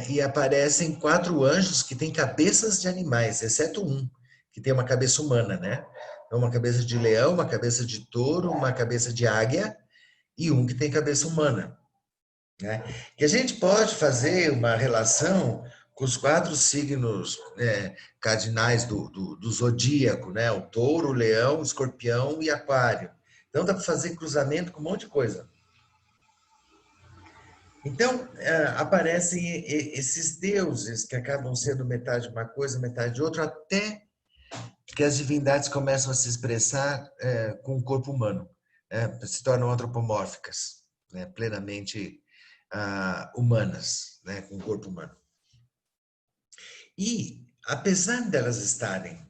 e aparecem 4 anjos que têm cabeças de animais, exceto um, que tem uma cabeça humana, né? Uma cabeça de leão, uma cabeça de touro, uma cabeça de águia, e um que tem cabeça humana, né? Que a gente pode fazer uma relação com os 4 signos cardinais do zodíaco, né? O touro, o leão, o escorpião e aquário. Então dá para fazer cruzamento com um monte de coisa. Então aparecem esses deuses que acabam sendo metade de uma coisa, metade de outra, até que as divindades começam a se expressar com o corpo humano, se tornam antropomórficas, né? Plenamente humanas, né? Com o corpo humano. E, apesar delas estarem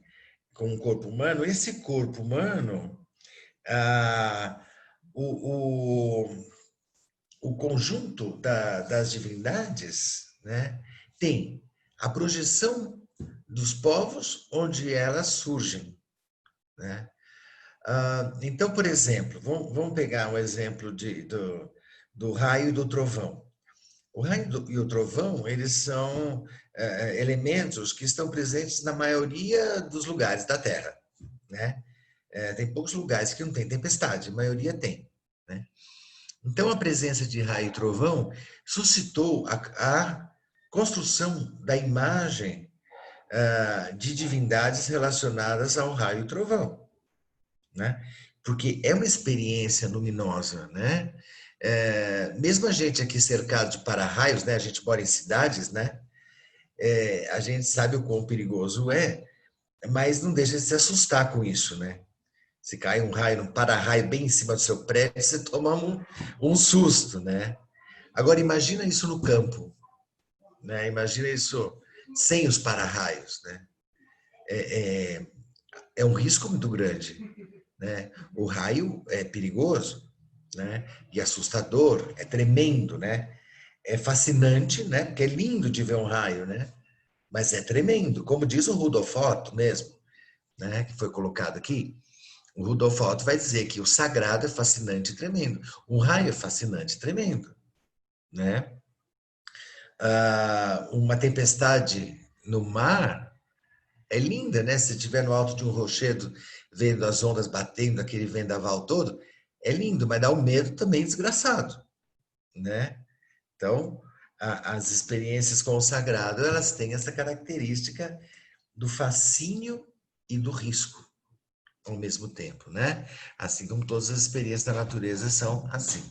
com o corpo humano, esse corpo humano, o conjunto das divindades, né, tem a projeção dos povos onde elas surgem, né? Então, por exemplo, vamos pegar um exemplo do raio e do trovão. O raio e o trovão, eles são elementos que estão presentes na maioria dos lugares da Terra, né? Tem poucos lugares que não tem tempestade, a maioria tem, né? Então, a presença de raio e trovão suscitou a construção da imagem de divindades relacionadas ao raio e trovão, né? Porque é uma experiência luminosa, né? Mesmo a gente aqui cercado de para-raios, né? A gente mora em cidades, né? A gente sabe o quão perigoso é, mas não deixa de se assustar com isso, né? Se cai um raio, um para-raio bem em cima do seu prédio, você toma um susto, né? Agora, imagina isso no campo, né? Imagina isso sem os para-raios, né? É um risco muito grande, né? O raio é perigoso, né? E assustador, é tremendo, né? É fascinante, né? Porque é lindo de ver um raio, né? Mas é tremendo, como diz o Rudolf Otto mesmo, né? Que foi colocado aqui. O Rudolf Otto vai dizer que o sagrado é fascinante e tremendo. Um raio é fascinante e tremendo, né? Uma tempestade no mar é linda, né? Se estiver no alto de um rochedo, vendo as ondas batendo, aquele vendaval todo, é lindo, mas dá um medo também desgraçado, né? Então, as experiências com o sagrado, elas têm essa característica do fascínio e do risco ao mesmo tempo, né? Assim como todas as experiências da natureza são assim.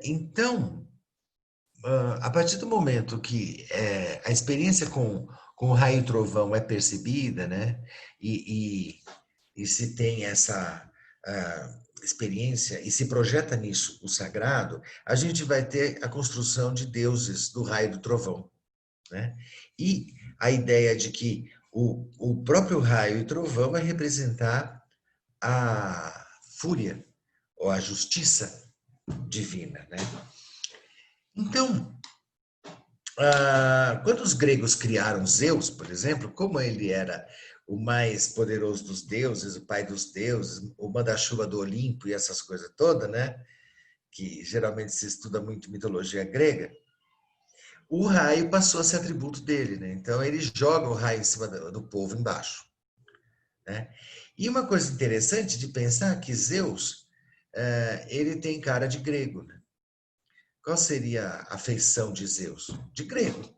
Então, a partir do momento que a experiência com o raio e trovão é percebida, né? E se tem essa experiência e se projeta nisso o sagrado, a gente vai ter a construção de deuses do raio e do trovão, né? E a ideia de que o próprio raio e trovão vai representar a fúria ou a justiça divina, né? Então, quando os gregos criaram Zeus, por exemplo, como ele era o mais poderoso dos deuses, o pai dos deuses, o manda-chuva do Olimpo e essas coisas todas, né? Que geralmente se estuda muito mitologia grega, o raio passou a ser atributo dele, né? Então ele joga o raio em cima do povo embaixo, né? E uma coisa interessante de pensar que Zeus, ele tem cara de grego, né? Qual seria a feição de Zeus? De grego.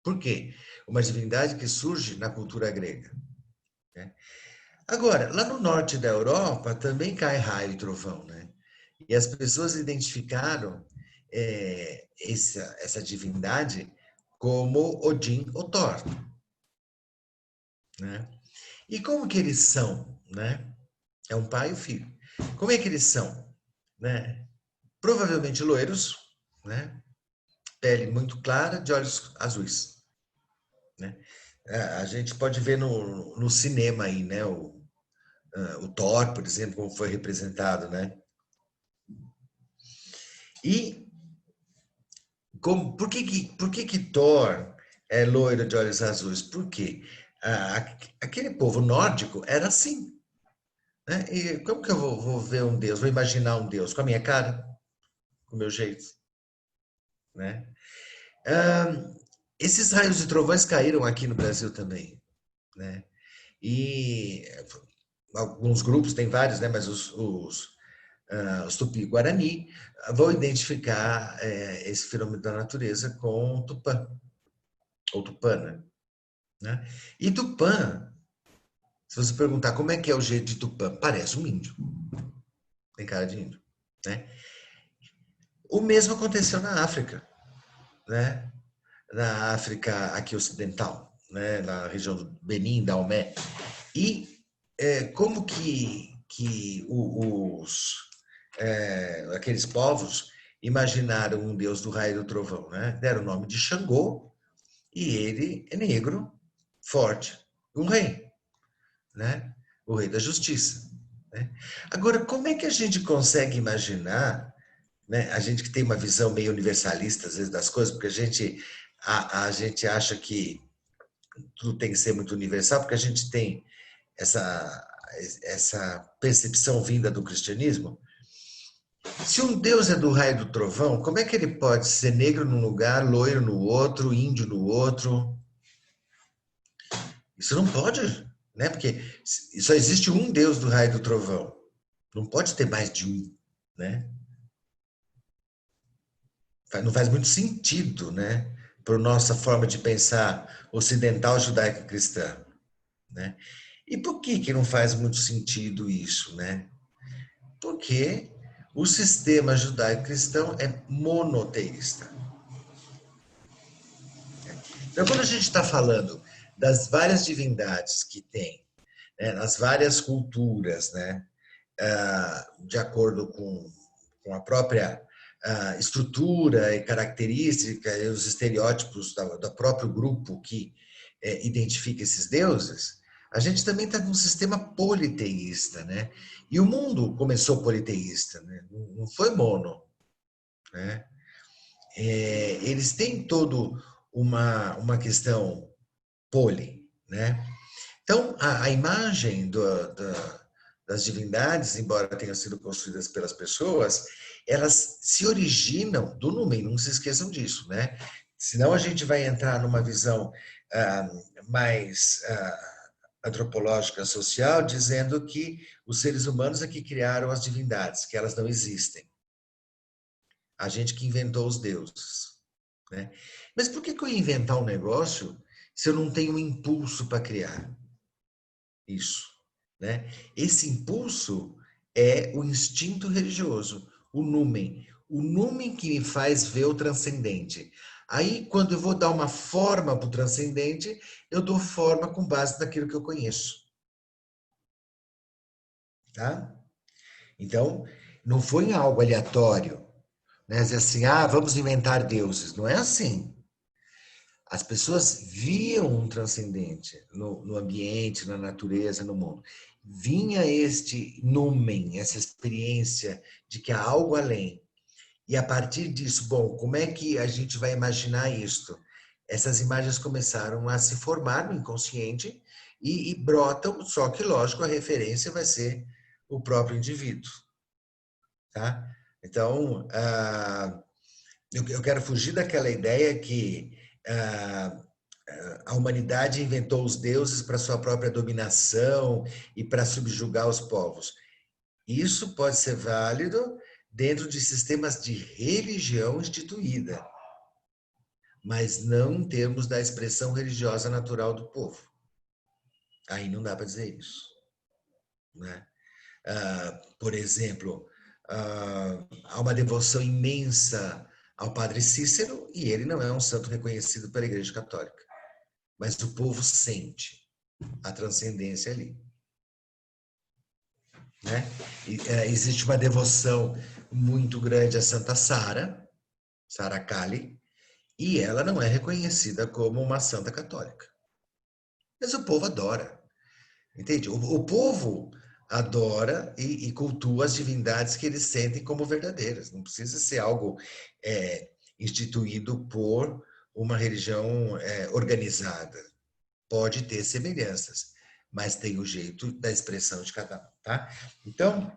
Por quê? Uma divindade que surge na cultura grega, né? Agora, lá no norte da Europa também cai raio e trovão, né? E as pessoas identificaram essa divindade como Odin ou Thor, né? E como que eles são, né? É um pai e um filho. Como é que eles são, né? Provavelmente loiros, né? Pele muito clara, de olhos azuis, né? A gente pode ver no cinema aí, né? O Thor, por exemplo, como foi representado, né? E por que Thor é loiro de olhos azuis? Por quê? Aquele povo nórdico era assim, né? E como que eu vou ver um Deus, vou imaginar um Deus? Com a minha cara, com o meu jeito, né? Esses raios e trovões caíram aqui no Brasil também, né? E alguns grupos, tem vários, né? Mas os Tupi-Guarani vão identificar esse fenômeno da natureza com Tupã, ou Tupana, né? E Tupã, se você perguntar como é que é o jeito de Tupã, parece um índio, tem cara de índio, né? O mesmo aconteceu na África, né? Na África aqui ocidental, né? Na região do Benin, Daomé. E como que aqueles povos imaginaram um deus do raio e do trovão, né? Deram o nome de Xangô, e ele é negro, forte, um rei, né? O rei da justiça, né? Agora, como é que a gente consegue imaginar, né? A gente que tem uma visão meio universalista às vezes das coisas, porque a gente acha que tudo tem que ser muito universal, porque a gente tem essa percepção vinda do cristianismo. Se um Deus é do raio e do trovão, como é que ele pode ser negro num lugar, loiro no outro, índio no outro? Isso não pode, né? Porque só existe um Deus do raio e do trovão. Não pode ter mais de um, né? Não faz muito sentido, né? Para a nossa forma de pensar ocidental, judaica e cristã, né? E por que não faz muito sentido isso, né? Porque o sistema judaico-cristão é monoteísta. Então, quando a gente está falando das várias divindades que tem, né, nas várias culturas, né, de acordo com a própria estrutura e característica e os estereótipos do próprio grupo que identifica esses deuses, a gente também está num sistema politeísta, né? E o mundo começou politeísta, né? Não foi mono, né? Eles têm todo uma questão poli, né? Então, a imagem das divindades, embora tenham sido construídas pelas pessoas, elas se originam do númen, não se esqueçam disso, né? Senão a gente vai entrar numa visão mais antropológica social, dizendo que os seres humanos é que criaram as divindades, que elas não existem. A gente que inventou os deuses, né? Mas por que eu ia inventar um negócio se eu não tenho um impulso para criar isso, né? Esse impulso é o instinto religioso, o numen que me faz ver o transcendente. Aí, quando eu vou dar uma forma para o transcendente, eu dou forma com base naquilo que eu conheço. Tá? Então, não foi algo aleatório, né? Dizer assim, vamos inventar deuses. Não é assim. As pessoas viam um transcendente no ambiente, na natureza, no mundo. Vinha este numen, essa experiência de que há algo além. E a partir disso, bom, como é que a gente vai imaginar isto? Essas imagens começaram a se formar no inconsciente e brotam, só que, lógico, a referência vai ser o próprio indivíduo. Tá? Então, eu quero fugir daquela ideia que a humanidade inventou os deuses para sua própria dominação e para subjugar os povos. Isso pode ser válido dentro de sistemas de religião instituída, mas não em termos da expressão religiosa natural do povo. Aí não dá para dizer isso. né? Por exemplo, há uma devoção imensa ao Padre Cícero e ele não é um santo reconhecido pela Igreja Católica. Mas o povo sente a transcendência ali, né? Existe uma devoção muito grande a Santa Sara, Sara Kali, e ela não é reconhecida como uma santa católica. Mas o povo adora, entende? O povo adora e cultua as divindades que eles sentem como verdadeiras. Não precisa ser algo instituído por uma religião organizada. Pode ter semelhanças, mas tem o jeito da expressão de cada um, tá? Então,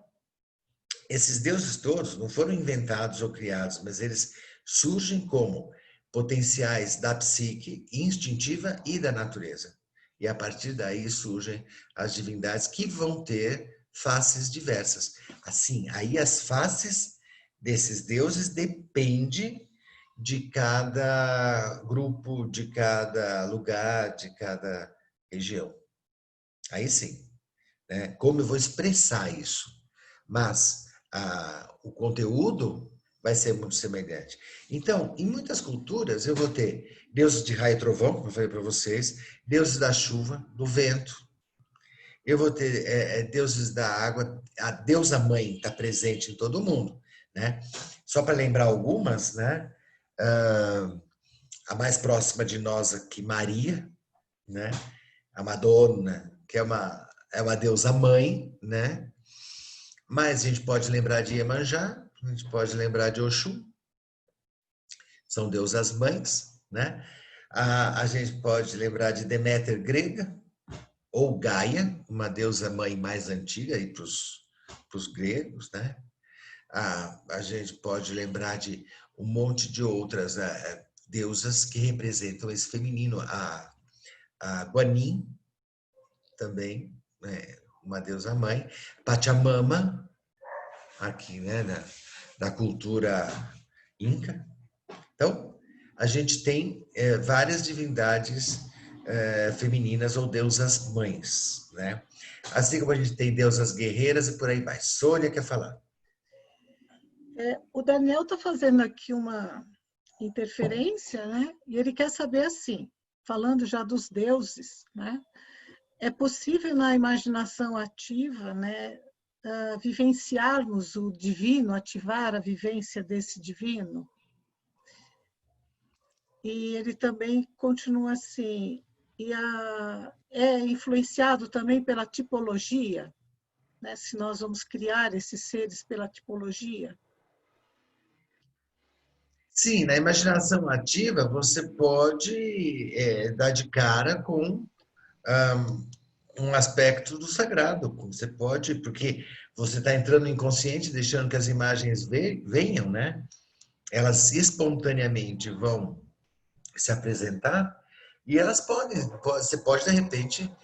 esses deuses todos não foram inventados ou criados, mas eles surgem como potenciais da psique instintiva e da natureza. E a partir daí surgem as divindades que vão ter faces diversas. Assim, aí as faces desses deuses dependem de cada grupo, de cada lugar, de cada região. Aí sim, né? Como eu vou expressar isso? Mas o conteúdo vai ser muito semelhante. Então, em muitas culturas, eu vou ter deuses de raio e trovão, como eu falei para vocês, deuses da chuva, do vento, eu vou ter deuses da água, a deusa mãe está presente em todo mundo, né? Só para lembrar algumas, né? A mais próxima de nós aqui, Maria, né? A Madonna, que é uma deusa mãe, né? Mas a gente pode lembrar de Iemanjá, a gente pode lembrar de Oxum, são deusas mães, né? A gente pode lembrar de Deméter grega, ou Gaia, uma deusa mãe mais antiga aí para os gregos, né? A gente pode lembrar de um monte de outras deusas que representam esse feminino. A Guanin, também, né? Uma deusa mãe. Pachamama, aqui, né? Da cultura inca. Então, a gente tem várias divindades femininas ou deusas mães, né? Assim como a gente tem deusas guerreiras e por aí vai. Sônia quer falar. O Daniel está fazendo aqui uma interferência, né? E ele quer saber assim, falando já dos deuses, né? É possível na imaginação ativa, né, vivenciarmos o divino, ativar a vivência desse divino? E ele também continua assim, é influenciado também pela tipologia, né? Se nós vamos criar esses seres pela tipologia. Sim, na imaginação ativa você pode dar de cara com um aspecto do sagrado. Você pode, porque você está entrando no inconsciente, deixando que as imagens venham, né? Elas espontaneamente vão se apresentar e elas você pode de repente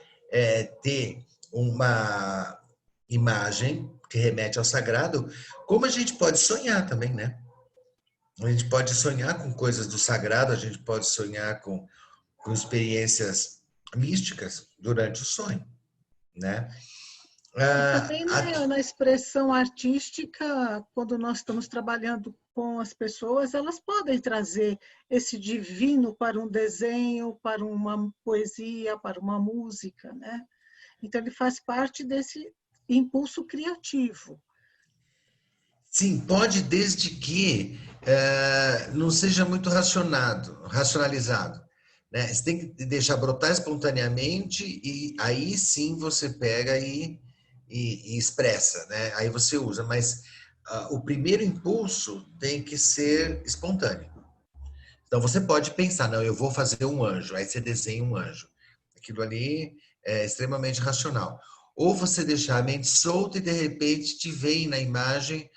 ter uma imagem que remete ao sagrado, como a gente pode sonhar também, né? A gente pode sonhar com coisas do sagrado, a gente pode sonhar com experiências místicas durante o sonho, né? E também na expressão artística, quando nós estamos trabalhando com as pessoas, elas podem trazer esse divino para um desenho, para uma poesia, para uma música, né? Então, ele faz parte desse impulso criativo. Sim, pode, desde que não seja muito racionalizado. Né? Você tem que deixar brotar espontaneamente e aí sim você pega e expressa, né? Aí você usa, mas o primeiro impulso tem que ser espontâneo. Então você pode pensar, não, eu vou fazer um anjo, aí você desenha um anjo. Aquilo ali é extremamente racional. Ou você deixar a mente solta e de repente te vem na imagem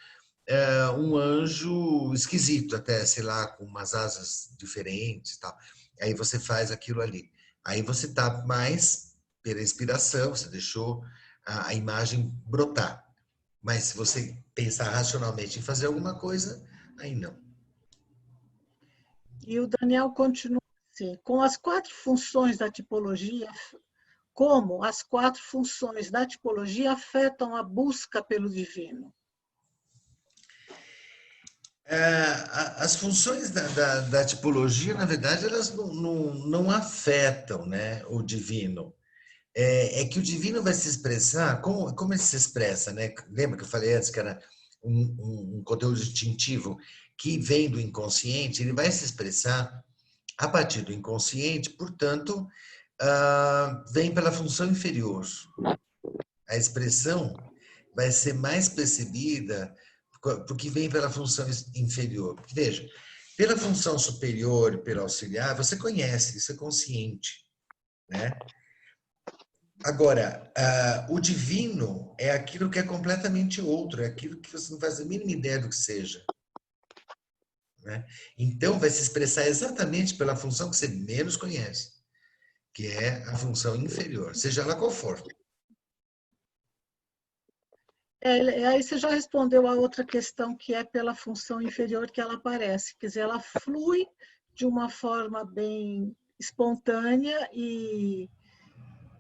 um anjo esquisito, até, sei lá, com umas asas diferentes e tal. Aí você faz aquilo ali. Aí você está mais pela inspiração, você deixou a imagem brotar. Mas se você pensar racionalmente em fazer alguma coisa, aí não. E o Daniel continua assim, com as 4 funções da tipologia, como as 4 funções da tipologia afetam a busca pelo divino. As funções da tipologia, na verdade, elas não afetam, né, o divino. É que o divino vai se expressar, como ele se expressa, né? Lembra que eu falei antes que era um conteúdo distintivo que vem do inconsciente? Ele vai se expressar a partir do inconsciente, portanto, vem pela função inferior. A expressão vai ser mais percebida porque vem pela função inferior. Porque, veja, pela função superior e pelo auxiliar, você conhece, isso é consciente, né? Agora, o divino é aquilo que é completamente outro, é aquilo que você não faz a mínima ideia do que seja, né? Então, vai se expressar exatamente pela função que você menos conhece, que é a função inferior, seja ela qual for. Aí você já respondeu a outra questão, que é pela função inferior que ela aparece. Quer dizer, ela flui de uma forma bem espontânea e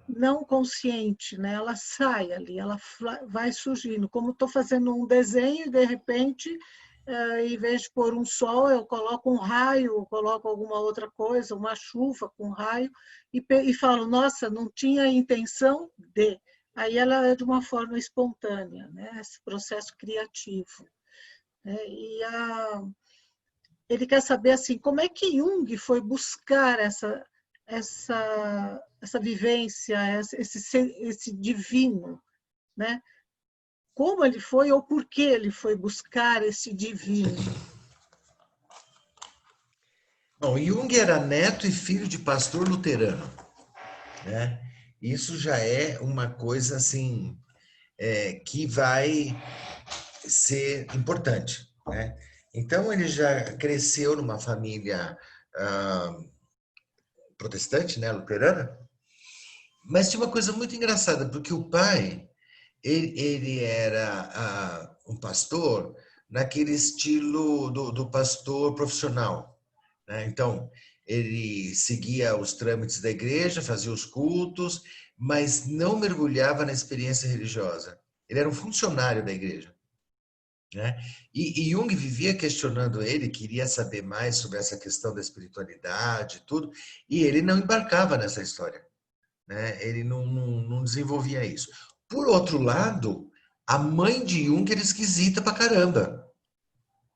não consciente, né? Ela sai ali, ela vai surgindo. Como estou fazendo um desenho e, de repente, em vez de pôr um sol, eu coloco um raio, eu coloco alguma outra coisa, uma chuva com raio, e falo, nossa, não tinha intenção de... Aí ela é de uma forma espontânea, né? Esse processo criativo. Ele quer saber assim, como é que Jung foi buscar essa vivência, esse divino, né? Como ele foi ou por que ele foi buscar esse divino? Bom, Jung era neto e filho de pastor luterano, né? Isso já é uma coisa assim que vai ser importante, né? Então ele já cresceu numa família protestante, né, luterana, mas tinha uma coisa muito engraçada, porque o pai ele era um pastor naquele estilo do pastor profissional, né? Então ele seguia os trâmites da igreja, fazia os cultos, mas não mergulhava na experiência religiosa. Ele era um funcionário da igreja, né? E Jung vivia questionando ele, queria saber mais sobre essa questão da espiritualidade, tudo, e ele não embarcava nessa história, né? Ele não desenvolvia isso. Por outro lado, a mãe de Jung era esquisita pra caramba,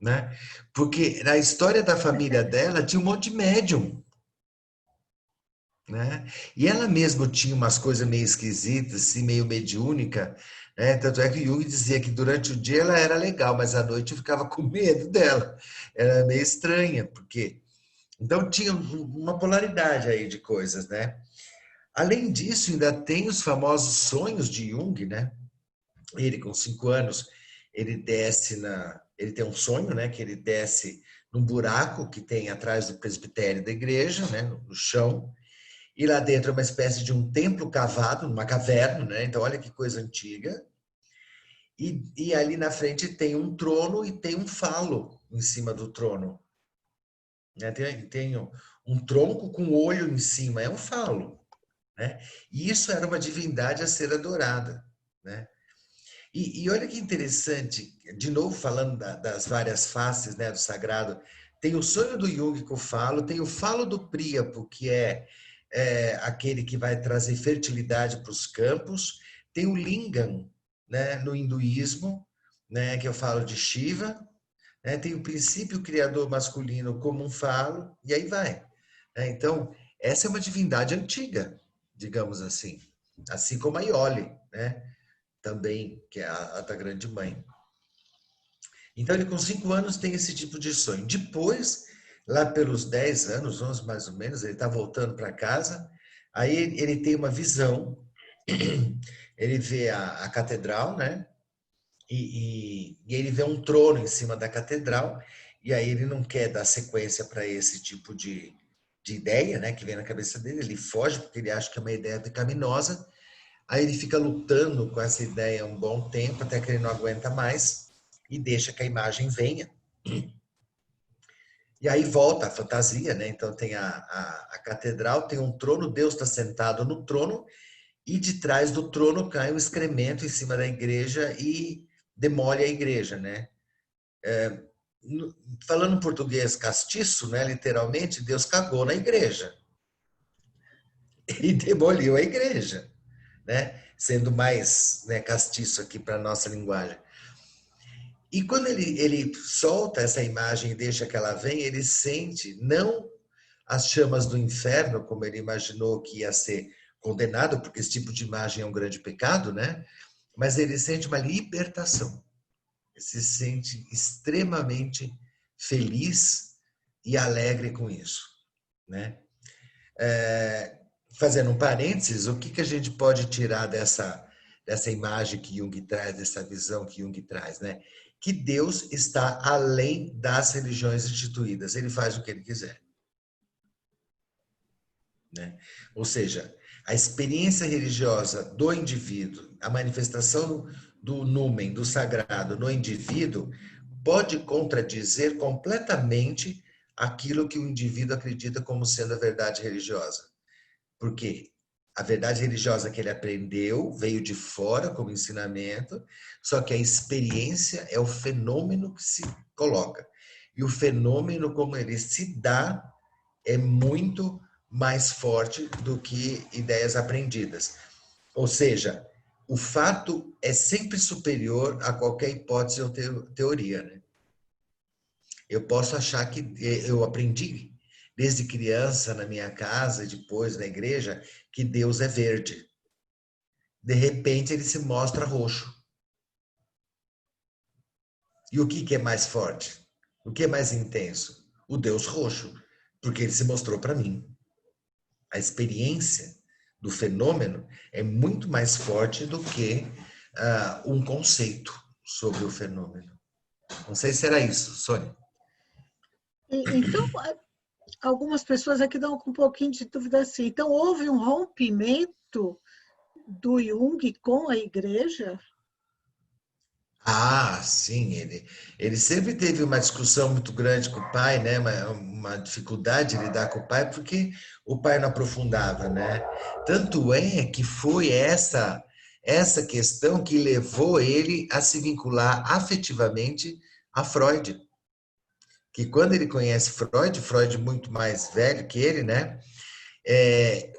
né? Porque na história da família dela tinha um monte de médium, né? E ela mesma tinha umas coisas meio esquisitas, assim, meio mediúnica, né? Tanto é que Jung dizia que durante o dia ela era legal, mas à noite eu ficava com medo dela. Era meio estranha, porque... Então tinha uma polaridade aí de coisas, né? Além disso, ainda tem os famosos sonhos de Jung, né? Ele, com 5 anos, ele tem um sonho, né? Que ele desce num buraco que tem atrás do presbitério da igreja, né? No chão. E lá dentro é uma espécie de um templo cavado, numa caverna, né? Então, olha que coisa antiga. E ali na frente tem um trono e tem um falo em cima do trono, né? Tem um tronco com olho em cima, é um falo, né? E isso era uma divindade a ser adorada, né? E olha que interessante, de novo falando das várias faces, né, do sagrado, tem o sonho do Jung com o falo, tem o falo do Príapo, que é aquele que vai trazer fertilidade para os campos, tem o Lingam, né, no hinduísmo, né, que eu falo de Shiva, né, tem o princípio criador masculino como um falo, e aí vai, né? Então, essa é uma divindade antiga, digamos assim como a Iole, né, também, que é a da grande mãe. Então, ele com 5 anos tem esse tipo de sonho. Depois, lá pelos 10 anos, 11 mais ou menos, ele está voltando para casa, aí ele tem uma visão, ele vê a catedral, né? E ele vê um trono em cima da catedral, e aí ele não quer dar sequência para esse tipo de ideia, né, que vem na cabeça dele, ele foge porque ele acha que é uma ideia pecaminosa, aí ele fica lutando com essa ideia um bom tempo, até que ele não aguenta mais, e deixa que a imagem venha. E aí volta a fantasia, né? Então tem a catedral, tem um trono, Deus está sentado no trono, e de trás do trono cai um excremento em cima da igreja e demole a igreja, né? Falando em português castiço, né, literalmente, Deus cagou na igreja e demoliu a igreja, né? Sendo mais, né, castiço aqui para a nossa linguagem. E quando ele solta essa imagem e deixa que ela vem, ele sente não as chamas do inferno, como ele imaginou que ia ser condenado, porque esse tipo de imagem é um grande pecado, né? Mas ele sente uma libertação. Ele se sente extremamente feliz e alegre com isso, né? Fazendo um parênteses, o que a gente pode tirar dessa imagem que Jung traz, dessa visão que Jung traz, né? Que Deus está além das religiões instituídas, ele faz o que ele quiser. Né? Ou seja, a experiência religiosa do indivíduo, a manifestação do numen, do sagrado no indivíduo, pode contradizer completamente aquilo que o indivíduo acredita como sendo a verdade religiosa. Porque a verdade religiosa que ele aprendeu veio de fora como ensinamento, só que a experiência é o fenômeno que se coloca. E o fenômeno, como ele se dá, é muito mais forte do que ideias aprendidas. Ou seja, o fato é sempre superior a qualquer hipótese ou teoria, né? Eu posso achar que eu aprendi desde criança na minha casa e depois na igreja que Deus é verde. De repente ele se mostra roxo. E o que é mais forte? O que é mais intenso? O Deus roxo, porque ele se mostrou para mim. A experiência do fenômeno é muito mais forte do que um conceito sobre o fenômeno. Não sei se era isso, Sônia. Então, algumas pessoas aqui dão um pouquinho de dúvida assim. Então, houve um rompimento do Jung com a igreja? Ah, sim, ele sempre teve uma discussão muito grande com o pai, né? Uma dificuldade de lidar com o pai, porque o pai não aprofundava, né? Tanto é que foi essa questão que levou ele a se vincular afetivamente a Freud. Que quando ele conhece Freud muito mais velho que ele, né?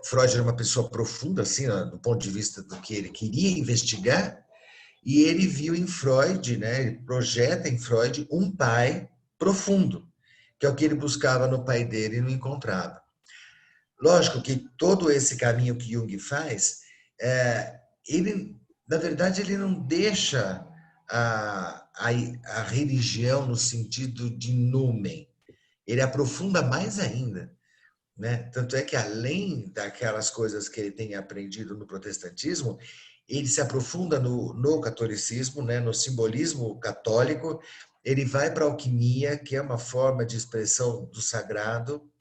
Freud era uma pessoa profunda, assim, do ponto de vista do que ele queria investigar, e ele viu em Freud, né, ele projeta em Freud um pai profundo, que é o que ele buscava no pai dele e não encontrava. Lógico que todo esse caminho que Jung faz, ele, na verdade, ele não deixa a religião no sentido de numen, ele aprofunda mais ainda. Né? Tanto é que, além daquelas coisas que ele tem aprendido no protestantismo, ele se aprofunda no catolicismo, né? No simbolismo católico, ele vai para a alquimia, que é uma forma de expressão do sagrado,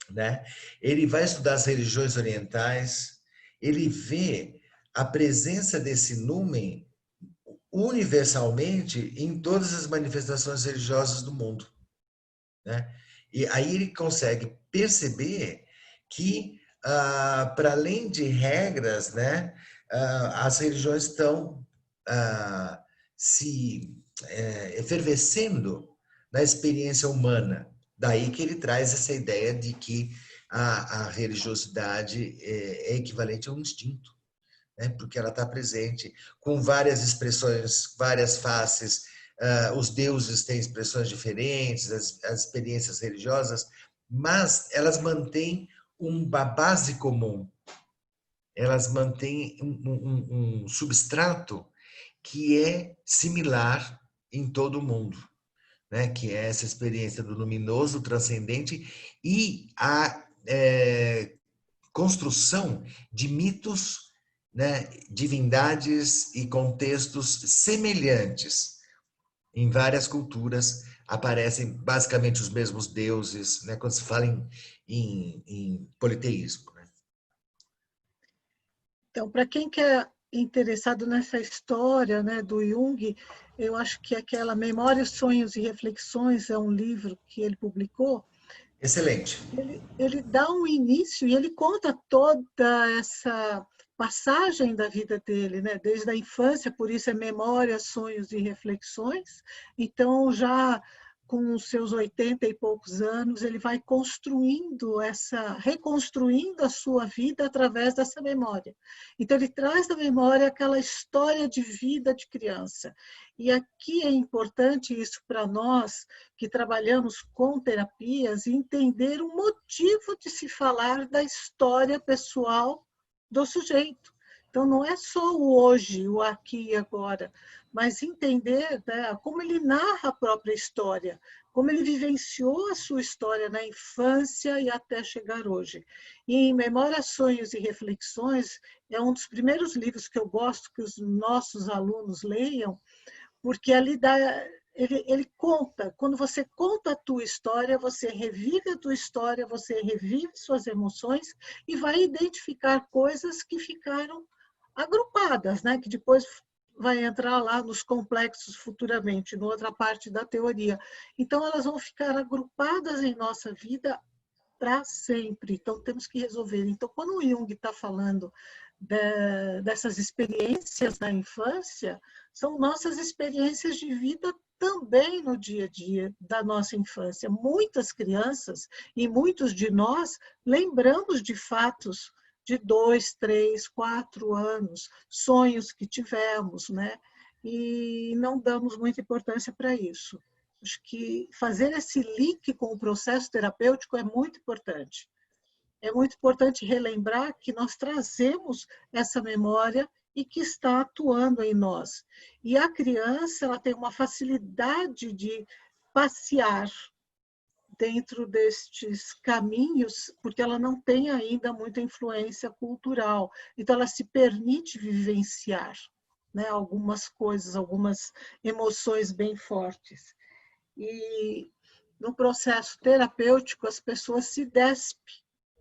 né? Ele vai estudar as religiões orientais, ele vê a presença desse numen universalmente em todas as manifestações religiosas do mundo, né? E aí ele consegue perceber que, para além de regras, né, as religiões estão se efervescendo na experiência humana. Daí que ele traz essa ideia de que a religiosidade é equivalente a um instinto, né, porque ela está presente com várias expressões, várias faces. Os deuses têm expressões diferentes, as experiências religiosas, mas elas mantêm uma base comum, elas mantêm um substrato que é similar em todo o mundo, né? Que é essa experiência do luminoso, transcendente e a construção de mitos, né? Divindades e contextos semelhantes. Em várias culturas aparecem basicamente os mesmos deuses, né? Quando se fala em politeísmo. Né? Então, para quem quer interessado nessa história, né, do Jung, eu acho que aquela Memórias, Sonhos e Reflexões é um livro que ele publicou. Excelente. Ele dá um início e ele conta toda essa passagem da vida dele, né? Desde a infância, por isso é memória, sonhos e reflexões. Então, já com os seus 80 e poucos anos, ele vai reconstruindo a sua vida através dessa memória. Então, ele traz da memória aquela história de vida de criança. E aqui é importante isso para nós, que trabalhamos com terapias, entender o motivo de se falar da história pessoal do sujeito. Então, não é só o hoje, o aqui e agora, mas entender, né, como ele narra a própria história, como ele vivenciou a sua história na infância e até chegar hoje. E em Memória, Sonhos e Reflexões, é um dos primeiros livros que eu gosto que os nossos alunos leiam, porque ali ele conta, quando você conta a tua história, você revive a tua história, você revive suas emoções e vai identificar coisas que ficaram agrupadas, né? Que depois vai entrar lá nos complexos futuramente, na outra parte da teoria. Então, elas vão ficar agrupadas em nossa vida para sempre. Então, temos que resolver. Então, quando o Jung está falando dessas experiências da infância, são nossas experiências de vida também no dia a dia da nossa infância. Muitas crianças e muitos de nós lembramos de fatos de 2, 3, 4 anos, sonhos que tivemos, né? E não damos muita importância para isso. Acho que fazer esse link com o processo terapêutico é muito importante. É muito importante relembrar que nós trazemos essa memória e que está atuando em nós. E a criança, ela tem uma facilidade de passear dentro destes caminhos, porque ela não tem ainda muita influência cultural. Então, ela se permite vivenciar, né, algumas coisas, algumas emoções bem fortes. E no processo terapêutico, as pessoas se despem.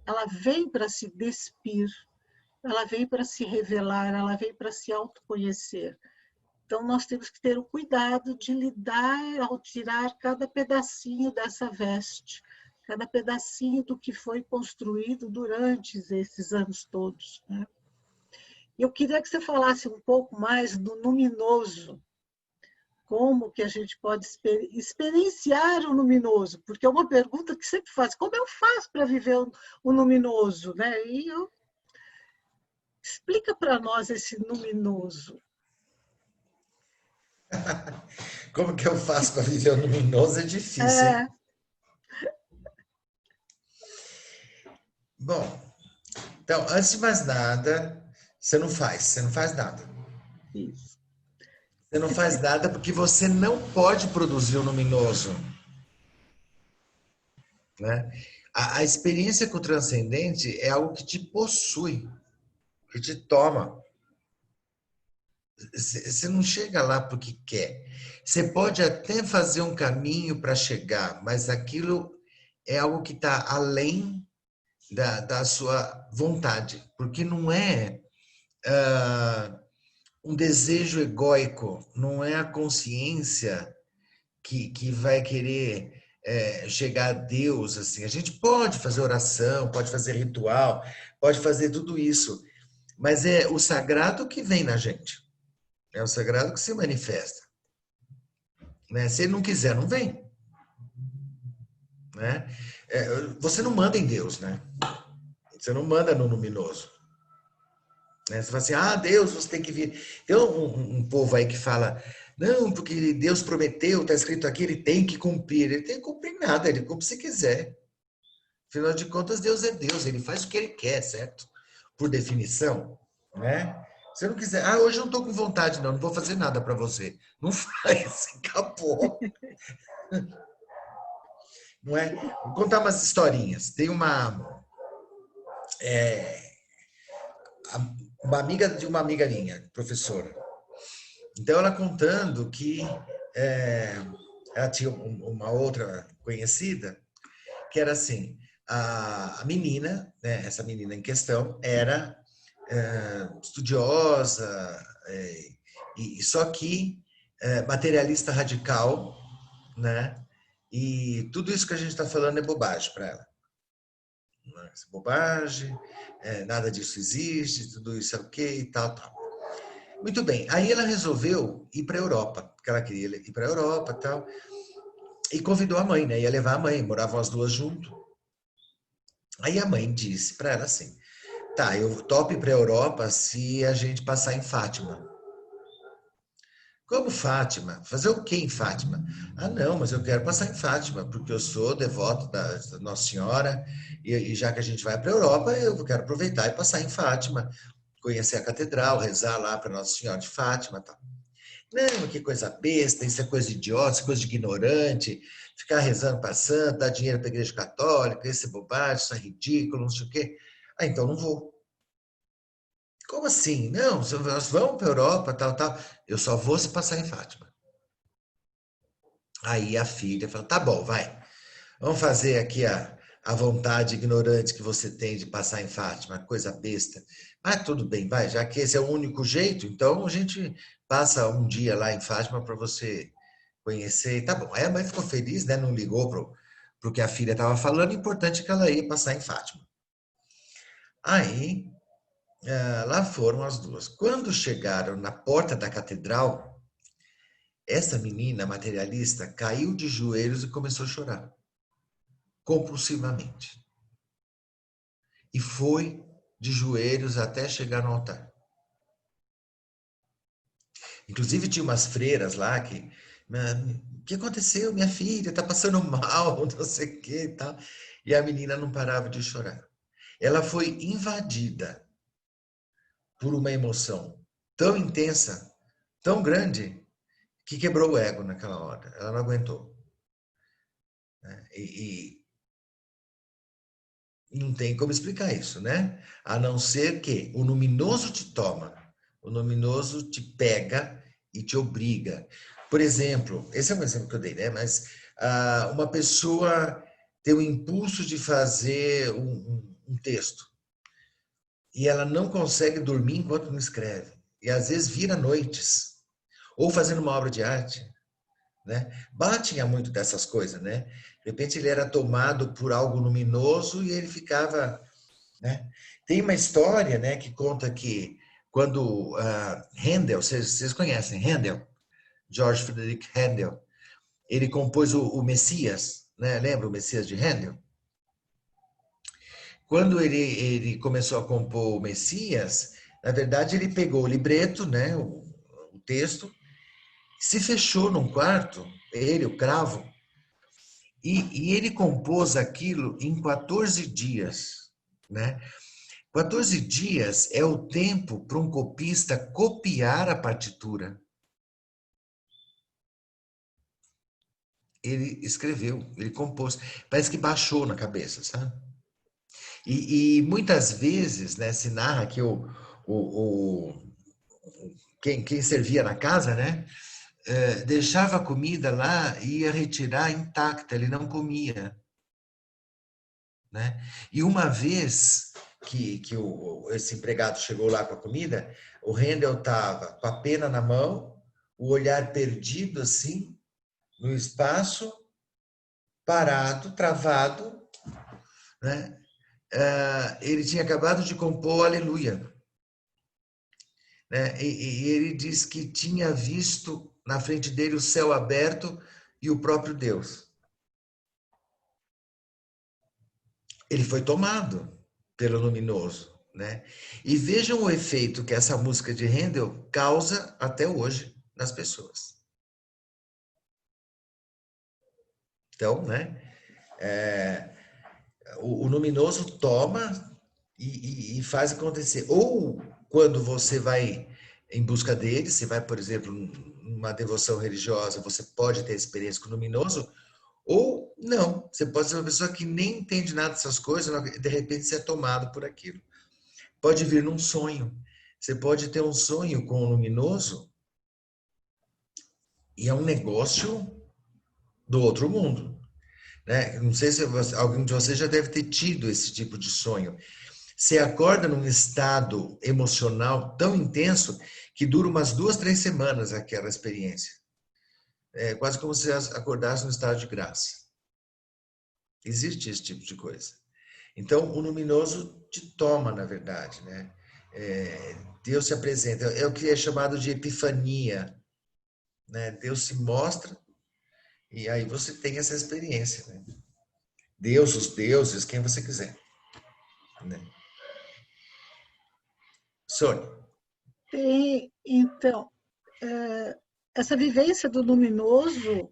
Ela vem para se despir, ela vem para se revelar, ela vem para se autoconhecer. Então, nós temos que ter o cuidado de lidar ao tirar cada pedacinho dessa veste, cada pedacinho do que foi construído durante esses anos todos, né? Eu queria que você falasse um pouco mais do luminoso, como que a gente pode experienciar o luminoso, porque é uma pergunta que sempre faz, como eu faço para viver o luminoso, né? E explica para nós esse luminoso. Como que eu faço para viver o luminoso? É difícil, hein? Bom, então, antes de mais nada, você não faz nada. Isso. Você não faz nada porque você não pode produzir o luminoso, né? A experiência com o transcendente é algo que te possui, que te toma. Você não chega lá porque quer. Você pode até fazer um caminho para chegar, mas aquilo é algo que está além da sua vontade, porque não é um desejo egóico, não é a consciência que vai querer chegar a Deus. Assim. A gente pode fazer oração, pode fazer ritual, pode fazer tudo isso, mas é o sagrado que vem na gente. É o sagrado que se manifesta. Né? Se ele não quiser, não vem. Né? Você não manda em Deus, né? Você não manda no luminoso. Né? Você fala assim, Deus, você tem que vir. Tem um povo aí que fala, não, porque Deus prometeu, está escrito aqui, ele tem que cumprir. Ele tem que cumprir nada, ele cumpre se quiser. Afinal de contas, Deus é Deus, ele faz o que ele quer, certo? Por definição, né? Se eu não quiser, hoje eu não estou com vontade, não vou fazer nada para você. Não faz, acabou. Não é? Vou contar umas historinhas. Tem uma amiga de uma amiga minha, professora. Então, ela contando que ela tinha uma outra conhecida, que era assim, a menina, né, essa menina em questão, era estudiosa, só que materialista radical, né? E tudo isso que a gente está falando é bobagem para ela. essa bobagem, nada disso existe, tudo isso é o quê e tal, tal. Muito bem, aí ela resolveu ir para a Europa, porque ela queria ir para a Europa e tal, e convidou a mãe, né? Ia levar a mãe, moravam as duas junto. Aí a mãe disse para ela assim, tá, eu topo ir para a Europa se a gente passar em Fátima. Como Fátima? Fazer o que em Fátima? Ah, não, mas eu quero passar em Fátima, porque eu sou devoto da Nossa Senhora, e já que a gente vai para a Europa, eu quero aproveitar e passar em Fátima, conhecer a catedral, rezar lá para Nossa Senhora de Fátima e tal. Não, que coisa besta, isso é coisa de idiota, isso é coisa de ignorante, ficar rezando para santa, dar dinheiro para a igreja católica, isso é bobagem, isso é ridículo, não sei o quê. Ah, então não vou. Como assim? Não, nós vamos para a Europa, tal, tal. Eu só vou se passar em Fátima. Aí a filha fala, tá bom, vai. Vamos fazer aqui a vontade ignorante que você tem de passar em Fátima, coisa besta. Mas tudo bem, vai, já que esse é o único jeito, então a gente passa um dia lá em Fátima para você conhecer. Tá bom. Aí a mãe ficou feliz, né? Não ligou pro que a filha estava falando, o importante é que ela ia passar em Fátima. Aí, lá foram as duas. Quando chegaram na porta da catedral, essa menina materialista caiu de joelhos e começou a chorar, compulsivamente. E foi de joelhos até chegar no altar. Inclusive tinha umas freiras lá que, o que aconteceu? Minha filha está passando mal, não sei o que e tal. E a menina não parava de chorar. Ela foi invadida por uma emoção tão intensa, tão grande, que quebrou o ego naquela hora. Ela não aguentou. E não tem como explicar isso, né? A não ser que o luminoso te toma, o luminoso te pega e te obriga. Por exemplo, esse é um exemplo que eu dei, né? Mas uma pessoa tem o impulso de fazer um texto e ela não consegue dormir enquanto não escreve. E às vezes vira noites. Ou fazendo uma obra de arte, né? Bach tinha muito dessas coisas, né? De repente ele era tomado por algo luminoso e ele ficava, né? Tem uma história, né, que conta que quando Handel, vocês conhecem Handel, George Friedrich Handel, ele compôs o Messias, né? Lembra o Messias de Handel? Quando ele começou a compor o Messias, na verdade ele pegou o libreto, né, o texto, se fechou num quarto, ele, o cravo, e ele compôs aquilo em 14 dias, né? 14 dias é o tempo para um copista copiar a partitura. Ele escreveu, ele compôs. Parece que baixou na cabeça, sabe? E muitas vezes, né, se narra que quem servia na casa, né, deixava a comida lá e ia retirar intacta, ele não comia, né? E uma vez que esse empregado chegou lá com a comida, o Handel estava com a pena na mão, o olhar perdido assim, no espaço, parado, travado, né? Ele tinha acabado de compor Aleluia, né? E ele diz que tinha visto na frente dele o céu aberto e o próprio Deus. Ele foi tomado pelo luminoso, né? E vejam o efeito que essa música de Handel causa até hoje nas pessoas. Então, né? O luminoso toma e faz acontecer. Ou quando você vai em busca dele, você vai, por exemplo, numa devoção religiosa, você pode ter experiência com o luminoso, ou não. Você pode ser uma pessoa que nem entende nada dessas coisas, de repente você é tomado por aquilo. Pode vir num sonho. Você pode ter um sonho com o luminoso e é um negócio do outro mundo, né? Não sei se alguém de vocês já deve ter tido esse tipo de sonho. Você acorda num estado emocional tão intenso que dura umas 2, 3 semanas aquela experiência. É quase como se acordasse num estado de graça. Existe esse tipo de coisa. Então, o luminoso te toma, na verdade, né? Deus se apresenta, é o que é chamado de epifania, né? Deus se mostra e aí você tem essa experiência, né? Deus, os deuses, quem você quiser, né? Sônia. Então, essa vivência do luminoso,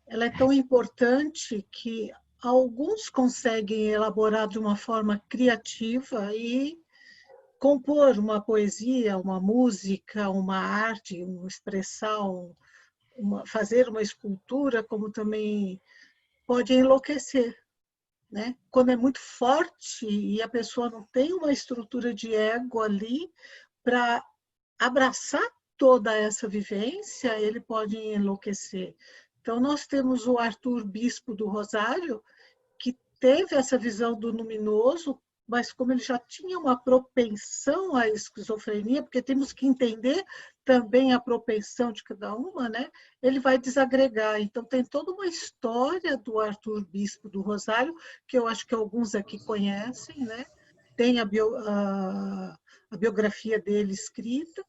ela é tão importante que alguns conseguem elaborar de uma forma criativa e compor uma poesia, uma música, uma arte, uma expressão, fazer uma escultura, como também pode enlouquecer, né? Quando é muito forte e a pessoa não tem uma estrutura de ego ali para abraçar toda essa vivência, ele pode enlouquecer. Então, nós temos o Arthur Bispo do Rosário, que teve essa visão do luminoso, mas como ele já tinha uma propensão à esquizofrenia, porque temos que entender também a propensão de cada uma, né? Ele vai desagregar. Então, tem toda uma história do Arthur Bispo do Rosário, que eu acho que alguns aqui conhecem, né? Tem a biografia dele escrita,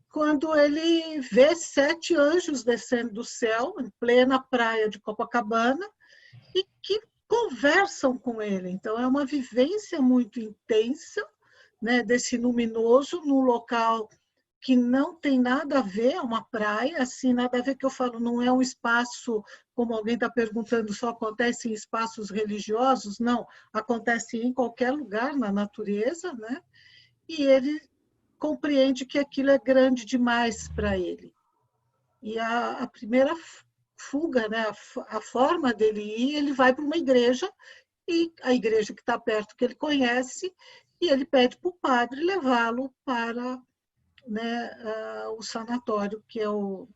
quando ele vê 7 anjos descendo do céu, em plena praia de Copacabana, e que conversam com ele. Então, é uma vivência muito intensa, né, desse luminoso num local que não tem nada a ver, é uma praia, assim, nada a ver, que eu falo, não é um espaço, como alguém está perguntando, só acontece em espaços religiosos, não, acontece em qualquer lugar na natureza, né? E ele compreende que aquilo é grande demais para ele. E a primeira fuga, né, a forma dele ir, ele vai para uma igreja, e a igreja que está perto, que ele conhece, e ele pede para o padre levá-lo para, né, o sanatório, que é o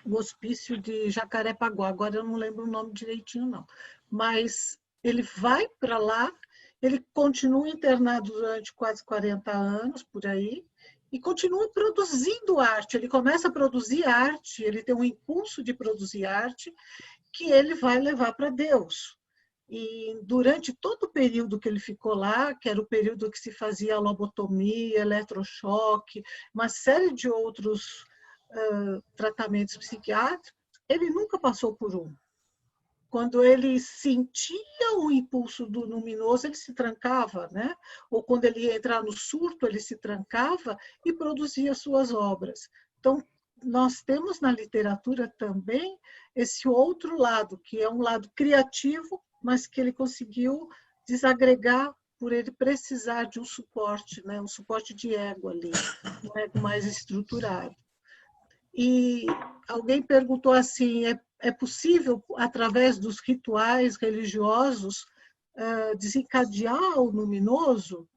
hospício de Jacarepaguá. Agora eu não lembro o nome direitinho, não. Mas ele vai para lá, ele continua internado durante quase 40 anos, por aí, e continua produzindo arte. Ele começa a produzir arte, ele tem um impulso de produzir arte que ele vai levar para Deus. E durante todo o período que ele ficou lá, que era o período que se fazia lobotomia, eletrochoque, uma série de outros tratamentos psiquiátricos, ele nunca passou por um. Quando ele sentia o impulso do luminoso, ele se trancava, né? Ou quando ele ia entrar no surto, ele se trancava e produzia suas obras. Então, nós temos na literatura também esse outro lado, que é um lado criativo, mas que ele conseguiu desagregar por ele precisar de um suporte, né? Um suporte de ego ali, um ego mais estruturado. E alguém perguntou assim, é possível, através dos rituais religiosos, desencadear o luminoso?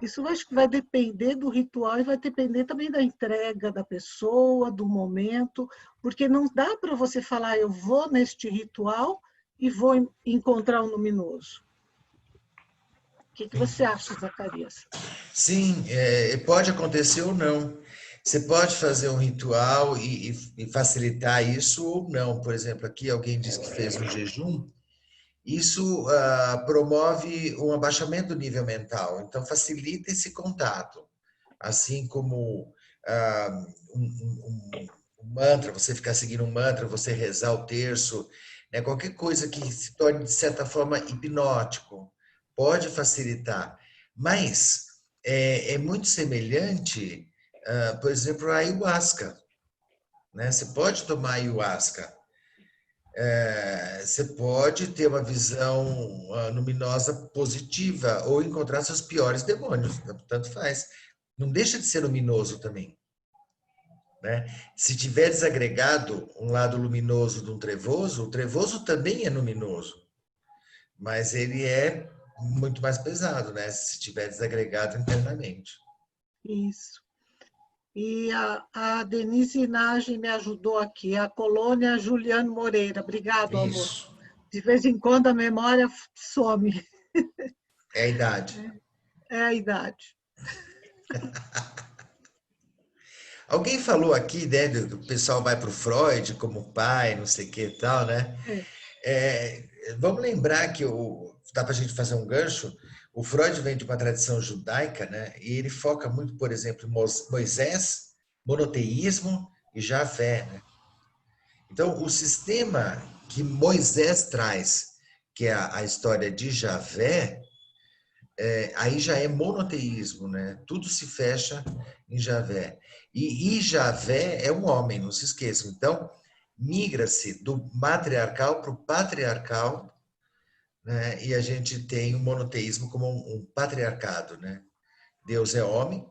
Isso acho que vai depender do ritual e vai depender também da entrega da pessoa, do momento, porque não dá para você falar, eu vou neste ritual e vou encontrar o luminoso. O que você acha, Zacarias? Sim, pode acontecer ou não. Você pode fazer um ritual e facilitar isso ou não. Por exemplo, aqui alguém disse que fez um jejum. Isso promove um abaixamento do nível mental. Então, facilita esse contato. Assim como um mantra, você ficar seguindo um mantra, você rezar o terço, né? Qualquer coisa que se torne, de certa forma, hipnótico, pode facilitar. Mas é muito semelhante, por exemplo, a ayahuasca, né? Você pode tomar ayahuasca, você pode ter uma visão luminosa positiva ou encontrar seus piores demônios, tanto faz. Não deixa de ser luminoso também, né? Se tiver desagregado um lado luminoso de um trevoso, o trevoso também é luminoso, mas ele é muito mais pesado, né? Se tiver desagregado internamente. Isso. E a Denise Nage me ajudou aqui, a colônia Juliano Moreira. Obrigado, amor. Isso. De vez em quando a memória some. É a idade. É a idade. Alguém falou aqui, né, do pessoal vai para o Freud como pai, não sei o que e tal, né? Vamos lembrar que dá para a gente fazer um gancho. O Freud vem de uma tradição judaica, né? E ele foca muito, por exemplo, em Moisés, monoteísmo e Javé, né? Então, o sistema que Moisés traz, que é a história de Javé, aí já é monoteísmo, né? Tudo se fecha em Javé. E Javé é um homem, não se esqueçam. Então, migra-se do matriarcal para o patriarcal, né? E a gente tem o monoteísmo como um patriarcado, né? Deus é homem,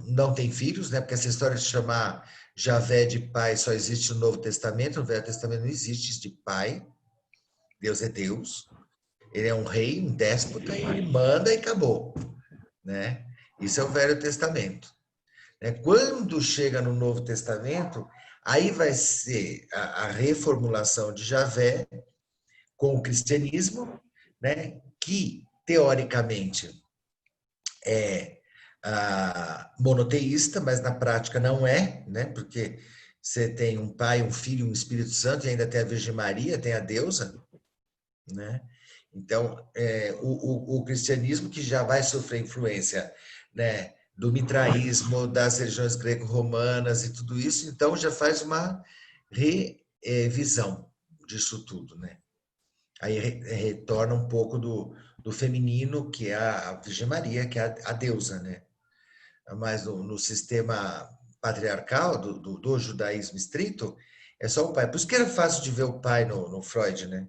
não tem filhos, né? Porque essa história de chamar Javé de pai só existe no Novo Testamento, no Velho Testamento não existe isso de pai. Deus é Deus. Ele é um rei, um déspota, e ele manda e acabou, né? Isso é o Velho Testamento. Quando chega no Novo Testamento, aí vai ser a reformulação de Javé com o cristianismo, né? Que, teoricamente, é monoteísta, mas na prática não é, né? Porque você tem um Pai, um Filho, um Espírito Santo, e ainda tem a Virgem Maria, tem a deusa, né? Então, o cristianismo que já vai sofrer influência, né, do mitraísmo, das religiões greco-romanas e tudo isso, então já faz uma revisão disso tudo, né? Aí retorna um pouco do feminino, que é a Virgem Maria, que é a deusa, né? Mas no sistema patriarcal do judaísmo estrito, é só o pai. Por isso que era fácil de ver o pai no Freud, né?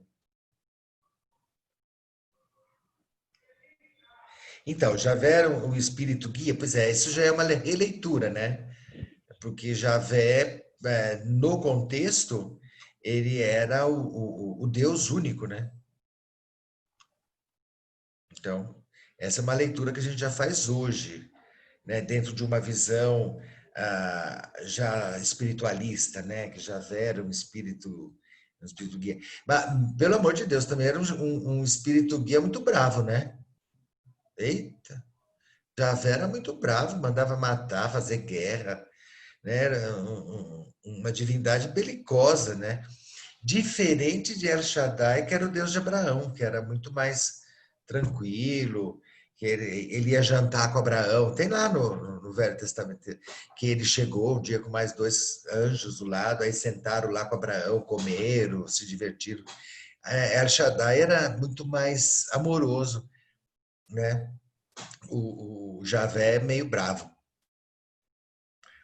Então, Javé, o espírito guia, pois é, isso já é uma releitura, né? Porque Javé, no contexto, ele era o Deus único, né? Então, essa é uma leitura que a gente já faz hoje, né? Dentro de uma visão já espiritualista, né? Que Javé era um espírito guia. Mas, pelo amor de Deus, também era um espírito guia muito bravo, né? Eita! Javé era muito bravo, mandava matar, fazer guerra, né? Era uma divindade belicosa, né? Diferente de El Shaddai, que era o Deus de Abraão, que era muito mais tranquilo, que ele ia jantar com Abraão. Tem lá no Velho Testamento que ele chegou um dia com mais 2 anjos do lado, aí sentaram lá com Abraão, comeram, se divertiram. El Shaddai era muito mais amoroso, né? O Javé é meio bravo.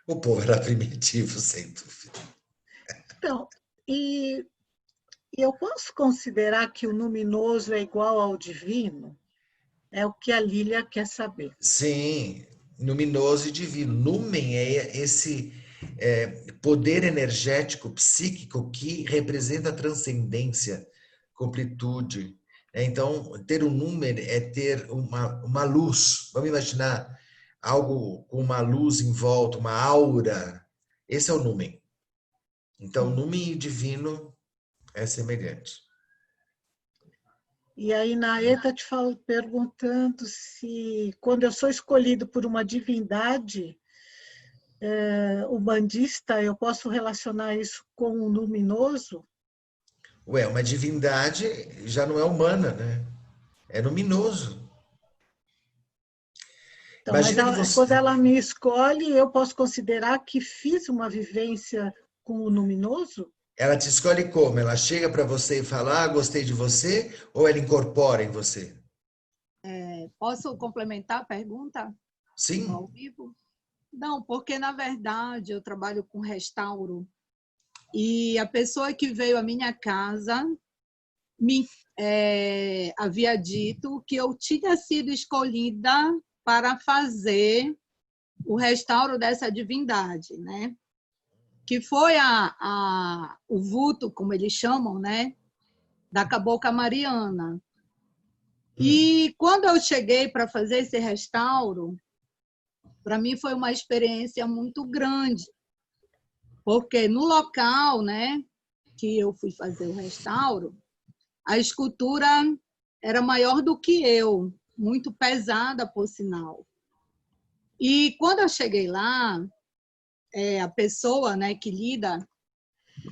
O povo era primitivo, sem dúvida. Então, e eu posso considerar que o luminoso é igual ao divino? É o que a Lília quer saber. Sim, luminoso e divino. Lumen é esse poder energético, psíquico, que representa a transcendência, completude. Então, ter um número é ter uma luz. Vamos imaginar algo com uma luz em volta, uma aura. Esse é o lumen. Então, lumen e divino é semelhante. E aí, Naê está te perguntando se, quando eu sou escolhido por uma divindade umbandista, eu posso relacionar isso com o luminoso? Ué, uma divindade já não é humana, né? É luminoso. Então, mas Imagina que você... quando ela me escolhe, eu posso considerar que fiz uma vivência com o luminoso? Ela te escolhe como? Ela chega para você e fala, gostei de você, ou ela incorpora em você? Posso complementar a pergunta? Sim. Ao vivo? Não, porque, na verdade, eu trabalho com restauro e a pessoa que veio à minha casa me havia dito que eu tinha sido escolhida para fazer o restauro dessa divindade, né? Que foi o vulto, como eles chamam, né? Da Cabocla Mariana. E quando eu cheguei para fazer esse restauro, para mim foi uma experiência muito grande, porque no local, né, que eu fui fazer o restauro, a escultura era maior do que eu, muito pesada, por sinal. E quando eu cheguei lá, a pessoa, né, que lida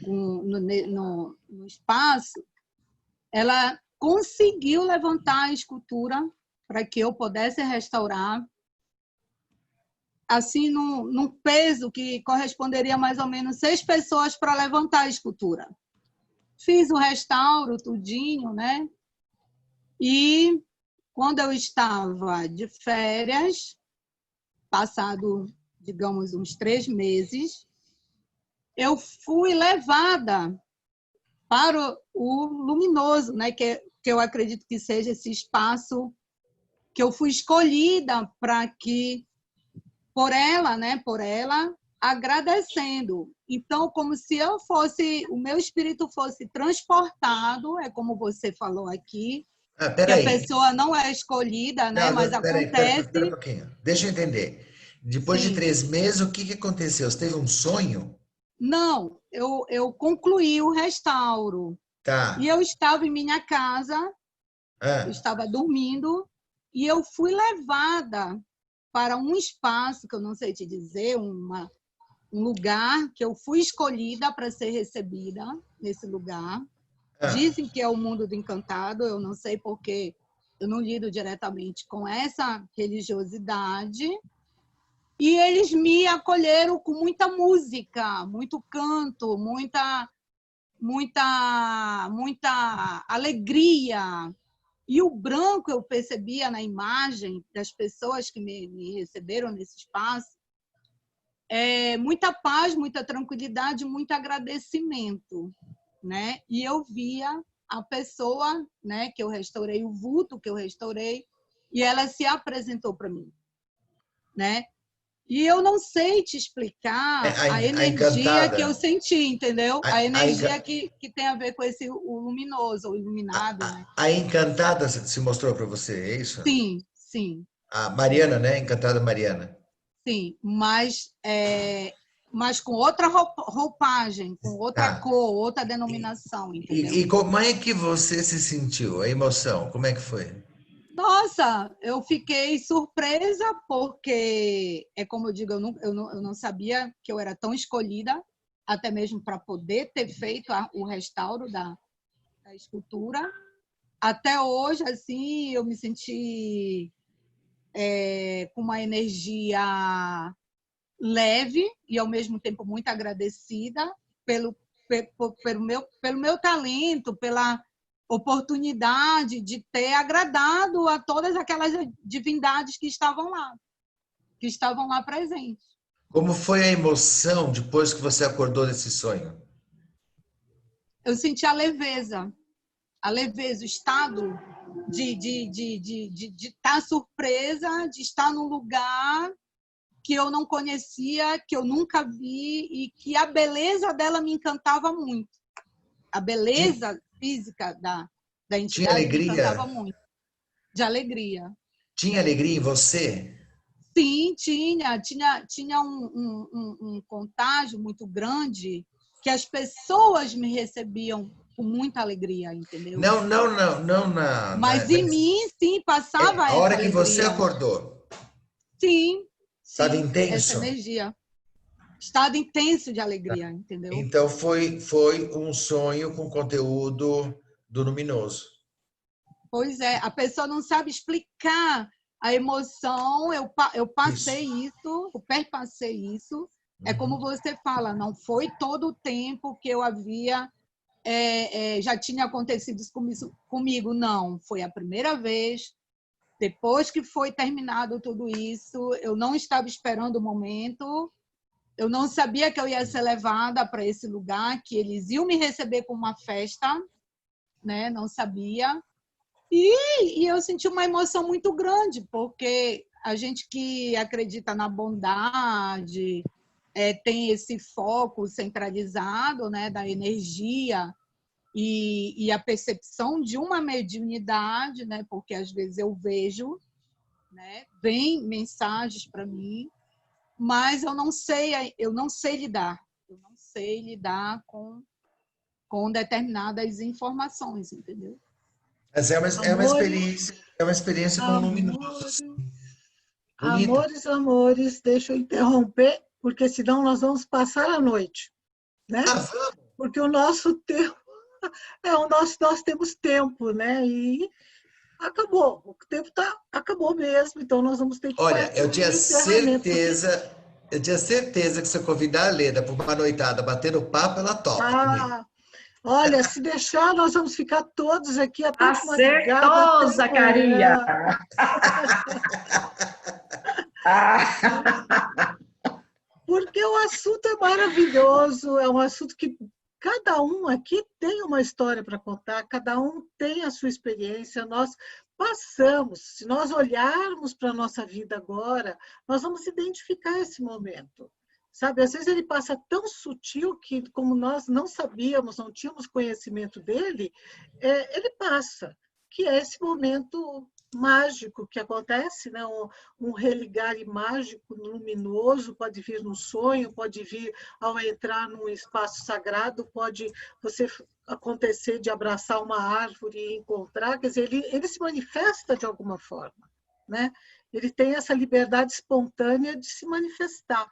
no espaço, ela conseguiu levantar a escultura para que eu pudesse restaurar, assim, num peso que corresponderia a mais ou menos 6 pessoas para levantar a escultura. Fiz o restauro, tudinho, né? E quando eu estava de férias, passado, digamos, uns 3 meses, eu fui levada para o luminoso, né? Que eu acredito que seja esse espaço que eu fui escolhida para que, por ela, né? Por ela, agradecendo. Então, como se eu fosse, o meu espírito fosse transportado, é como você falou aqui, que a Peraí. pessoa não é escolhida, né? Não, Mas peraí, acontece. pera um pouquinho. Deixa eu entender. Depois de Sim. 3 meses, o que aconteceu? Você teve um sonho? Não, eu concluí o restauro. Tá. E eu estava em minha casa, eu estava dormindo, e eu fui levada para um espaço, que eu não sei te dizer, um lugar que eu fui escolhida para ser recebida nesse lugar. Dizem que é o mundo do encantado, eu não sei porque eu não lido diretamente com essa religiosidade. E eles me acolheram com muita música, muito canto, muita alegria. E o branco eu percebia na imagem das pessoas que me receberam nesse espaço, muita paz, muita tranquilidade, muito agradecimento, né? E eu via a pessoa, né, que eu restaurei, o vulto que eu restaurei, e ela se apresentou para mim, né? E eu não sei te explicar a energia que eu senti, entendeu? A energia que tem a ver com o luminoso, o iluminado, né? A Encantada se mostrou para você, é isso? Sim, sim. A Mariana, né? Encantada Mariana. Sim, mas com outra roupagem, com outra cor, outra denominação, entendeu? E como é que você se sentiu? A emoção, como é que foi? Nossa, eu fiquei surpresa porque, como eu digo, eu não sabia que eu era tão escolhida, até mesmo para poder ter feito o restauro da escultura. Até hoje, assim, eu me senti com uma energia leve e, ao mesmo tempo, muito agradecida pelo meu talento, pela oportunidade de ter agradado a todas aquelas divindades que estavam lá presentes. Como foi a emoção depois que você acordou desse sonho? Eu senti a leveza, o estado de estar surpresa, de estar num lugar que eu não conhecia, que eu nunca vi e que a beleza dela me encantava muito. A beleza física da entidade me encantava muito. De alegria. Tinha alegria em você? Sim, tinha um contágio muito grande que as pessoas me recebiam com muita alegria, entendeu? Não Mas em mim, sim, passava essa alegria. A hora que você acordou. Sim. Estava intenso? Essa energia. Estado intenso de alegria, entendeu? Então, foi um sonho com conteúdo do luminoso. Pois é, a pessoa não sabe explicar a emoção, eu passei isso, eu perpassei isso. É como você fala, não foi todo o tempo que eu havia, já tinha acontecido isso comigo, não. Foi a primeira vez, depois que foi terminado tudo isso, eu não estava esperando o momento, eu não sabia que eu ia ser levada para esse lugar, que eles iam me receber com uma festa, né? Não sabia. E eu senti uma emoção muito grande, porque a gente que acredita na bondade, tem esse foco centralizado, né, da energia e a percepção de uma mediunidade, né, porque às vezes eu vejo, né, vem mensagens para mim, mas eu não sei lidar com determinadas informações, entendeu? Mas é uma experiência com o luminoso. Amores, deixa eu interromper, porque senão nós vamos passar a noite, né? Vamos. Porque o nosso tempo Nós temos tempo, né? E acabou. O tempo acabou mesmo, então nós vamos ter que Olha, partir para o encerramento. eu tinha certeza que se eu convidar a Leda para uma noitada bater no papo, ela topa comigo. Olha, se deixar, nós vamos ficar todos aqui até de madrugada, Acertou, até Zacaria! amanhã. Porque o assunto é maravilhoso, é um assunto que cada um aqui tem uma história para contar, cada um tem a sua experiência, nós passamos, se nós olharmos para a nossa vida agora, nós vamos identificar esse momento. Sabe, às vezes ele passa tão sutil que, como nós não sabíamos, não tínhamos conhecimento dele, ele passa, que é esse momento mágico que acontece, né? Um religar mágico, luminoso, pode vir no sonho, pode vir ao entrar num espaço sagrado, pode você acontecer de abraçar uma árvore e encontrar, quer dizer, ele se manifesta de alguma forma, né? Ele tem essa liberdade espontânea de se manifestar.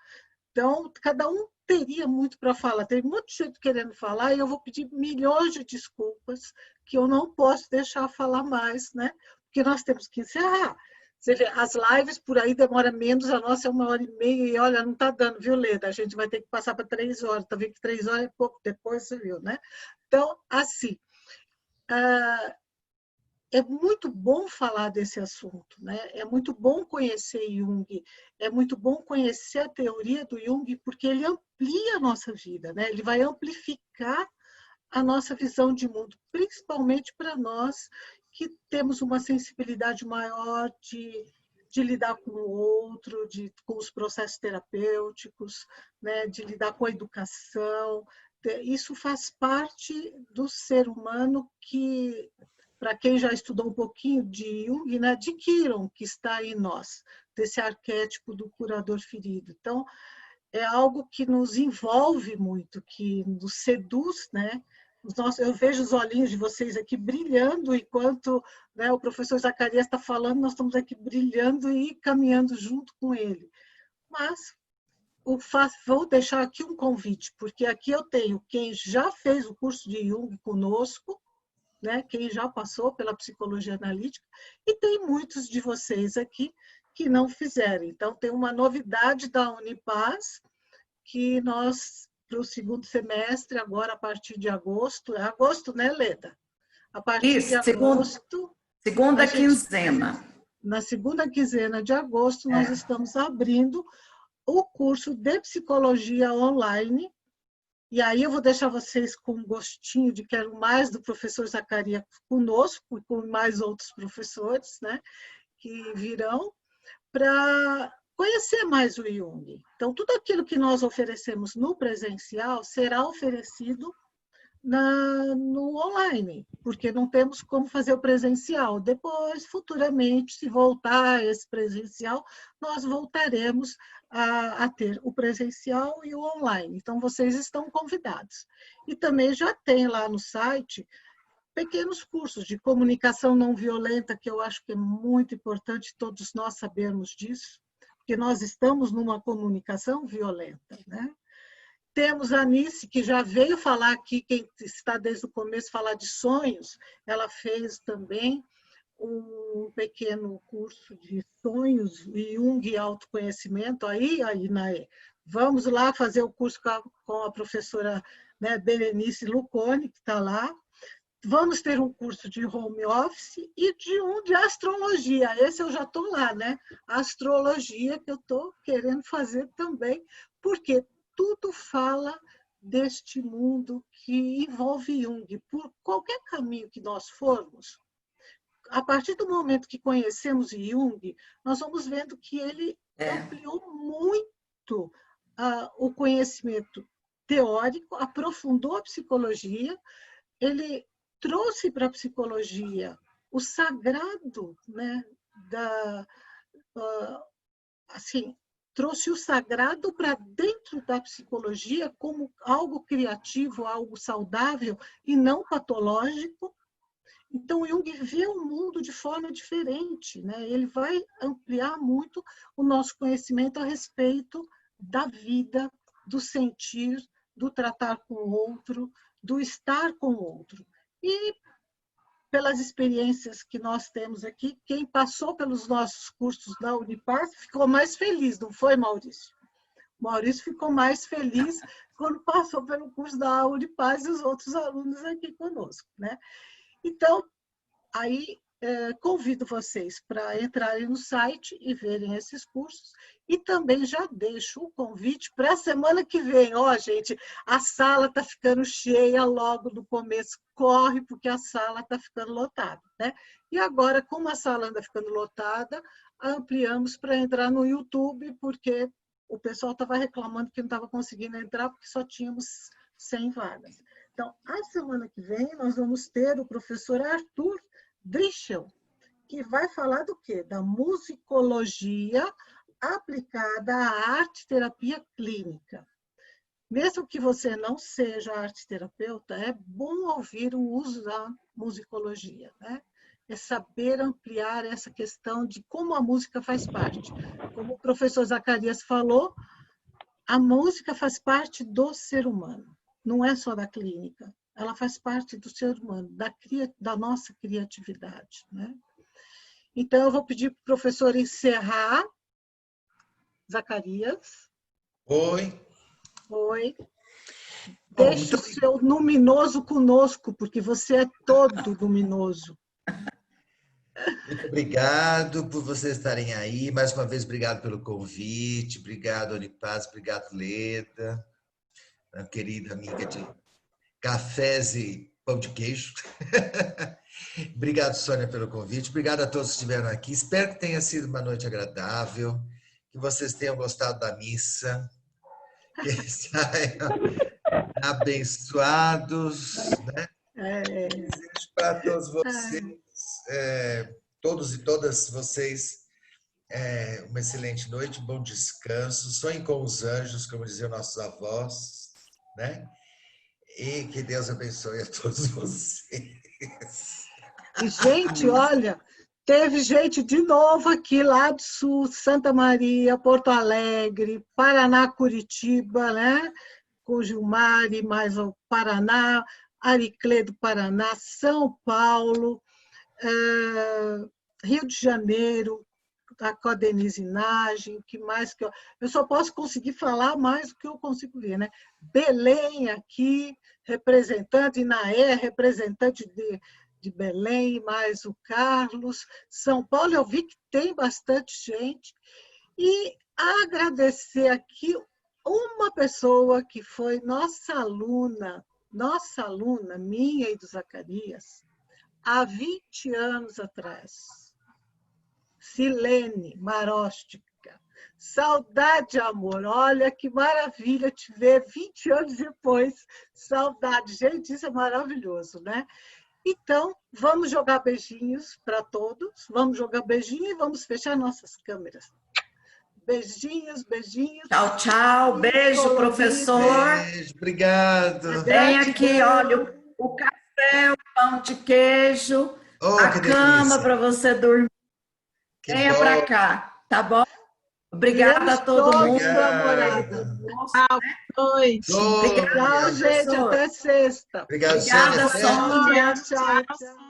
Então, cada um teria muito para falar, tem muito gente querendo falar e eu vou pedir milhões de desculpas que eu não posso deixar falar mais, né? Porque nós temos que encerrar. Você vê, as lives por aí demoram menos, a nossa é 1h30 e olha, não está dando, viu, Leda? A gente vai ter que passar para 3 horas, tá vendo que 3 horas é pouco depois, você viu, né? Então, assim, é muito bom falar desse assunto, né? É muito bom conhecer Jung, é muito bom conhecer a teoria do Jung, porque ele amplia a nossa vida, né? Ele vai amplificar a nossa visão de mundo, principalmente para nós que temos uma sensibilidade maior de lidar com o outro, com os processos terapêuticos, né? De lidar com a educação. Isso faz parte do ser humano que, para quem já estudou um pouquinho de Jung, né, de Kiron, que está em nós, desse arquétipo do curador ferido. Então, é algo que nos envolve muito, que nos seduz, né? Eu vejo os olhinhos de vocês aqui brilhando, enquanto, né, o professor Zacarias está falando, nós estamos aqui brilhando e caminhando junto com ele. Mas vou deixar aqui um convite, porque aqui eu tenho quem já fez o curso de Jung conosco, né, quem já passou pela psicologia analítica, e tem muitos de vocês aqui que não fizeram. Então, tem uma novidade da Unipaz, que nós, para o segundo semestre, agora a partir de agosto, é agosto, né, Leda? A partir de agosto... Segunda quinzena. Na segunda quinzena de agosto, nós estamos abrindo o curso de psicologia online. E aí eu vou deixar vocês com um gostinho de quero mais do professor Zacarias conosco, e com mais outros professores, né, que virão, para conhecer mais o Jung. Então, tudo aquilo que nós oferecemos no presencial será oferecido no online, porque não temos como fazer o presencial. Depois, futuramente, se voltar esse presencial, nós voltaremos a ter o presencial e o online. Então, vocês estão convidados. E também já tem lá no site pequenos cursos de comunicação não violenta, que eu acho que é muito importante todos nós sabermos disso, porque nós estamos numa comunicação violenta, né? Temos a Anice, que já veio falar aqui, quem está desde o começo, falar de sonhos, ela fez também um pequeno curso de sonhos, Jung e autoconhecimento, aí, Naê, vamos lá fazer o curso com a professora, né, Berenice Luconi, que está lá. Vamos ter um curso de home office e de astrologia. Esse eu já estou lá, né? Astrologia que eu estou querendo fazer também, porque tudo fala deste mundo que envolve Jung. Por qualquer caminho que nós formos, a partir do momento que conhecemos Jung, nós vamos vendo que ele ampliou muito o conhecimento teórico, aprofundou a psicologia, ele trouxe para a psicologia o sagrado, né, assim, trouxe o sagrado para dentro da psicologia como algo criativo, algo saudável e não patológico. Então, Jung vê o mundo de forma diferente, né? Ele vai ampliar muito o nosso conhecimento a respeito da vida, do sentir, do tratar com o outro, do estar com o outro. E pelas experiências que nós temos aqui, quem passou pelos nossos cursos da Unipaz ficou mais feliz, não foi, Maurício? Maurício ficou mais feliz quando passou pelo curso da Unipaz e os outros alunos aqui conosco, né? Então, aí convido vocês para entrarem no site e verem esses cursos e também já deixo o convite para a semana que vem. Ó, gente, a sala está ficando cheia logo no começo, corre porque a sala está ficando lotada, né? E agora, como a sala anda ficando lotada, ampliamos para entrar no YouTube, porque o pessoal estava reclamando que não estava conseguindo entrar porque só tínhamos 100 vagas. Então, a semana que vem, nós vamos ter o professor Arthur Drischel, que vai falar do quê? Da musicologia aplicada à arte-terapia clínica. Mesmo que você não seja arte-terapeuta, é bom ouvir o uso da musicologia, né? É saber ampliar essa questão de como a música faz parte. Como o professor Zacarias falou, a música faz parte do ser humano, não é só da clínica. Ela faz parte do ser humano, da nossa criatividade, né? Então, eu vou pedir para o professor encerrar. Zacarias. Oi. Oi. Deixe o seu luminoso conosco, porque você é todo luminoso. Muito obrigado por vocês estarem aí. Mais uma vez, obrigado pelo convite. Obrigado, Unipaz. Obrigado, Leda, a querida amiga de cafés e pão de queijo. Obrigado, Sônia, pelo convite. Obrigado a todos que estiveram aqui. Espero que tenha sido uma noite agradável, que vocês tenham gostado da missa, que saiam abençoados, né? Desejo para todos vocês, todos e todas vocês, uma excelente noite, bom descanso, sonhem com os anjos, como diziam nossos avós, né? E que Deus abençoe a todos vocês. E, gente, olha, teve gente de novo aqui lá do Sul, Santa Maria, Porto Alegre, Paraná, Curitiba, né? Com Gilmar e mais o Paraná, Ariclé do Paraná, São Paulo, Rio de Janeiro, com a Denise Nagem, que mais que eu só posso conseguir falar mais do que eu consigo ver, né? Belém aqui, representante, Inaé, representante de Belém, mais o Carlos. São Paulo, eu vi que tem bastante gente. E agradecer aqui uma pessoa que foi nossa aluna, minha e do Zacarias, há 20 anos atrás. Silene Maróstica. Saudade, amor. Olha que maravilha te ver 20 anos depois. Saudade. Gente, isso é maravilhoso, né? Então, vamos jogar beijinhos para todos. Vamos jogar beijinho e vamos fechar nossas câmeras. Beijinhos, beijinhos. Tchau, tchau. Beijo, professor. Beijo, obrigado. Tem aqui, olha, o café, o pão de queijo, a cama para você dormir. Venha para cá, tá bom? Obrigada a todo mundo. Boa noite. Tchau, gente. Até sexta. Obrigado, Obrigada, Sônia. Sônia. Tchau, tchau.